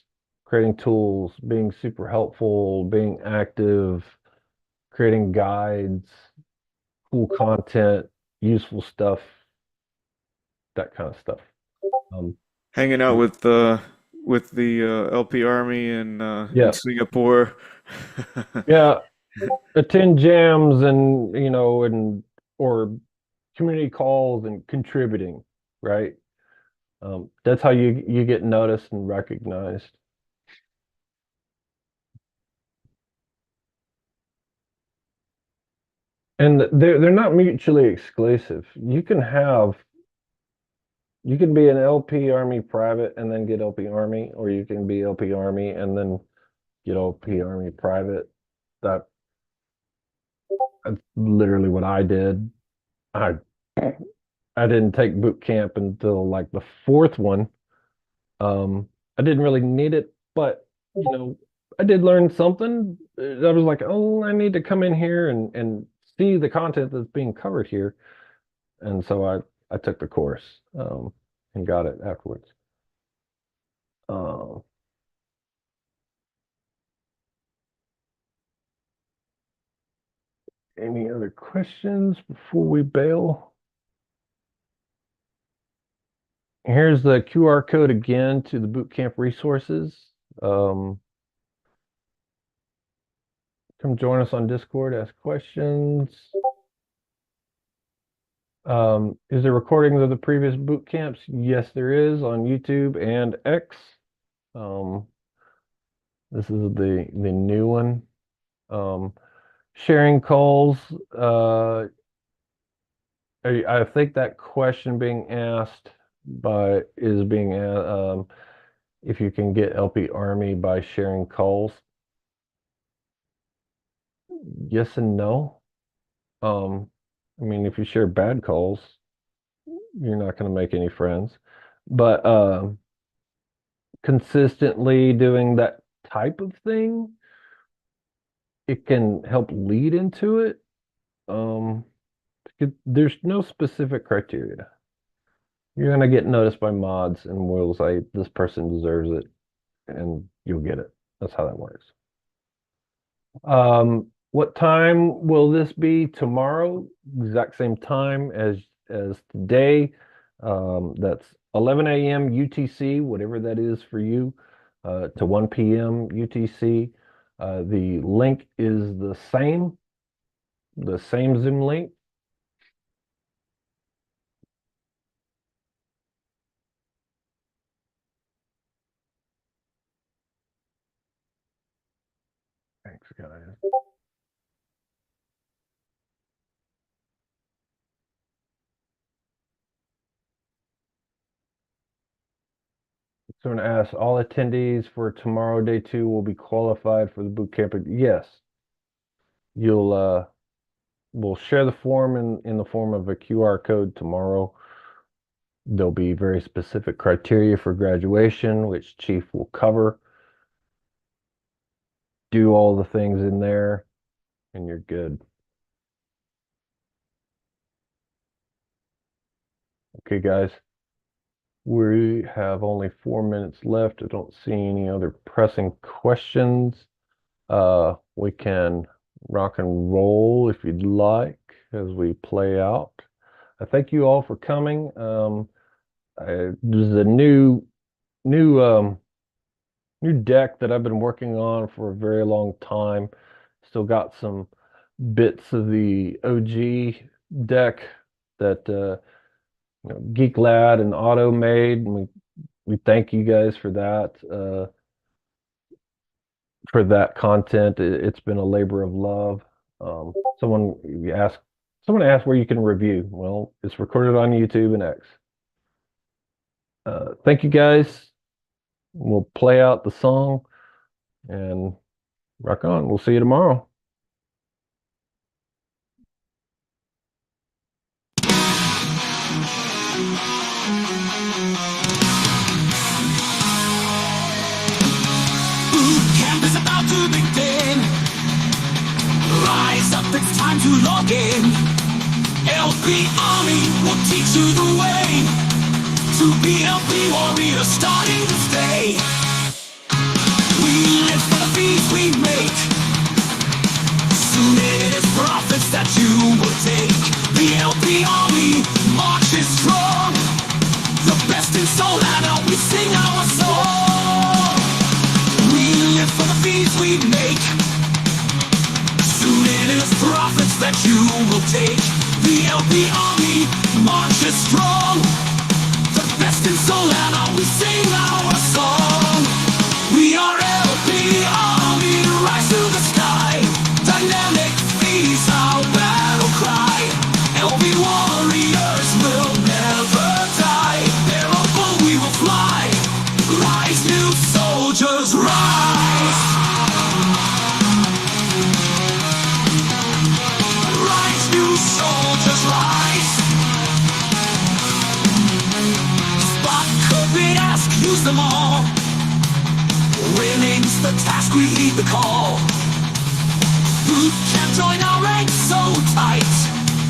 creating tools, being super helpful, being active, creating guides, cool content, useful stuff, that kind of stuff. Hanging out with the LP Army in Yeah. Singapore. Yeah, attend jams and and or community calls and contributing, right? That's how you get noticed and recognized. And they're not mutually exclusive. You can be an LP Army private and then get LP Army, or you can be LP Army and then get LP Army private. That's literally what I did. I I didn't take boot camp until like the fourth one. I didn't really need it, but I did learn something. I was like, oh, I need to come in here and see the content that's being covered here. And so I took the course and got it afterwards. Uh, any other questions before we bail? Here's the QR code again to the bootcamp resources. Come join us on Discord, ask questions. Is there recordings of the previous boot camps? Yes, there is on YouTube and X. This is the new one. Sharing calls. I think that question being asked is being if you can get LP Army by sharing calls. Yes and no. I mean, if you share bad calls, you're not going to make any friends. But consistently doing that type of thing, it can help lead into it. There's no specific criteria. You're going to get noticed by mods and we'll say this person deserves it and you'll get it. That's how that works. What time will this be tomorrow? Exact same time as today. That's 11 a.m. UTC, whatever that is for you, to 1 p.m. UTC. The link is the same Zoom link. Thanks, guys. Someone asks, all attendees for tomorrow, day 2, will be qualified for the boot camp. Yes, you'll we'll share the form in the form of a QR code tomorrow. There'll be very specific criteria for graduation, which Chief will cover. Do all the things in there, and you're good. Okay, guys. We have only 4 minutes left. I don't see any other pressing questions. We can rock and roll if you'd like as we play out. I thank you all for coming. There's a new deck that I've been working on for a very long time. Still got some bits of the OG deck that Geek Lad and Otto made, and we thank you guys for that content. It's been a labor of love. Someone asked where you can review. Well, it's recorded on YouTube and X. Thank you guys. We'll play out the song and rock on. We'll see you tomorrow. Bootcamp is about to begin. Rise up, it's time to log in. LP Army will teach you the way to be LP warrior starting this day. We live for the fees we make. Soon it is profits that you will take. The LP Army marches strong. The best in soul, and now we sing our song. We live for the fees we make. Soon it is profits that you will take. The LP Army marches strong. The best in soul, and now we sing our song. We are LP Army, rise to the sky. Dynamic fees, our battle cry. LP warriors will never die. Thereupon we will fly. Rise, new soldiers, rise. Rise, new soldiers, rise. Spot could be asked, use them all. Winning's the task, we heed the call. Bootcamp, join our ranks so tight.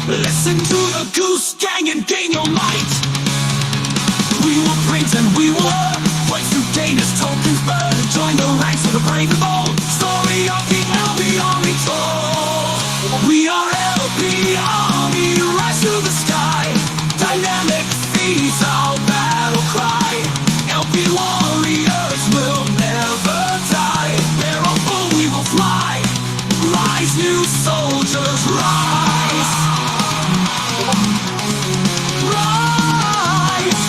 Listen to the Goose Gang and gain your might. We will print and we will work. Ways to gain as tokens burn. Join the ranks of the brave and bold. Story of the LP Army told. We are LP Army, rise to the sky. Dynamic fees, our battle cry. LP warriors will never die. Thereupon we will fly. Rise, new soldiers, rise. Rise.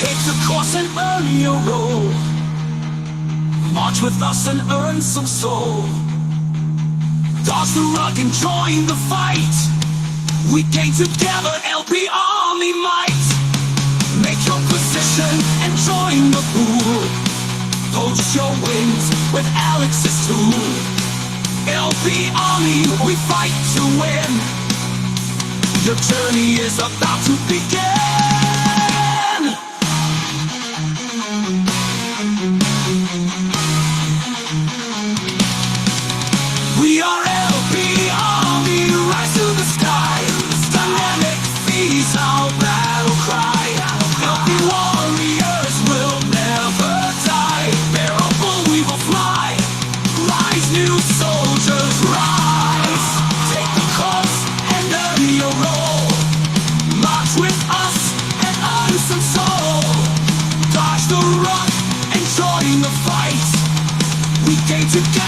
Take the course and earn your role. March with us and earn some soul. Dodge the rug and join the fight. We gain together LP Army might. Make your position and join the pool. Poach your wings with Alex's tool. LP Army, we fight to win. Your journey is about to begin. We are LP Army, rise to the sky. Dynamic fees, our battle cry. LP warriors will never die. Thereupon we will fly. Rise, new soldiers, rise. Take the course and earn your role. March with us and earn some soul. Dodge the rock and join the fight. We gain together.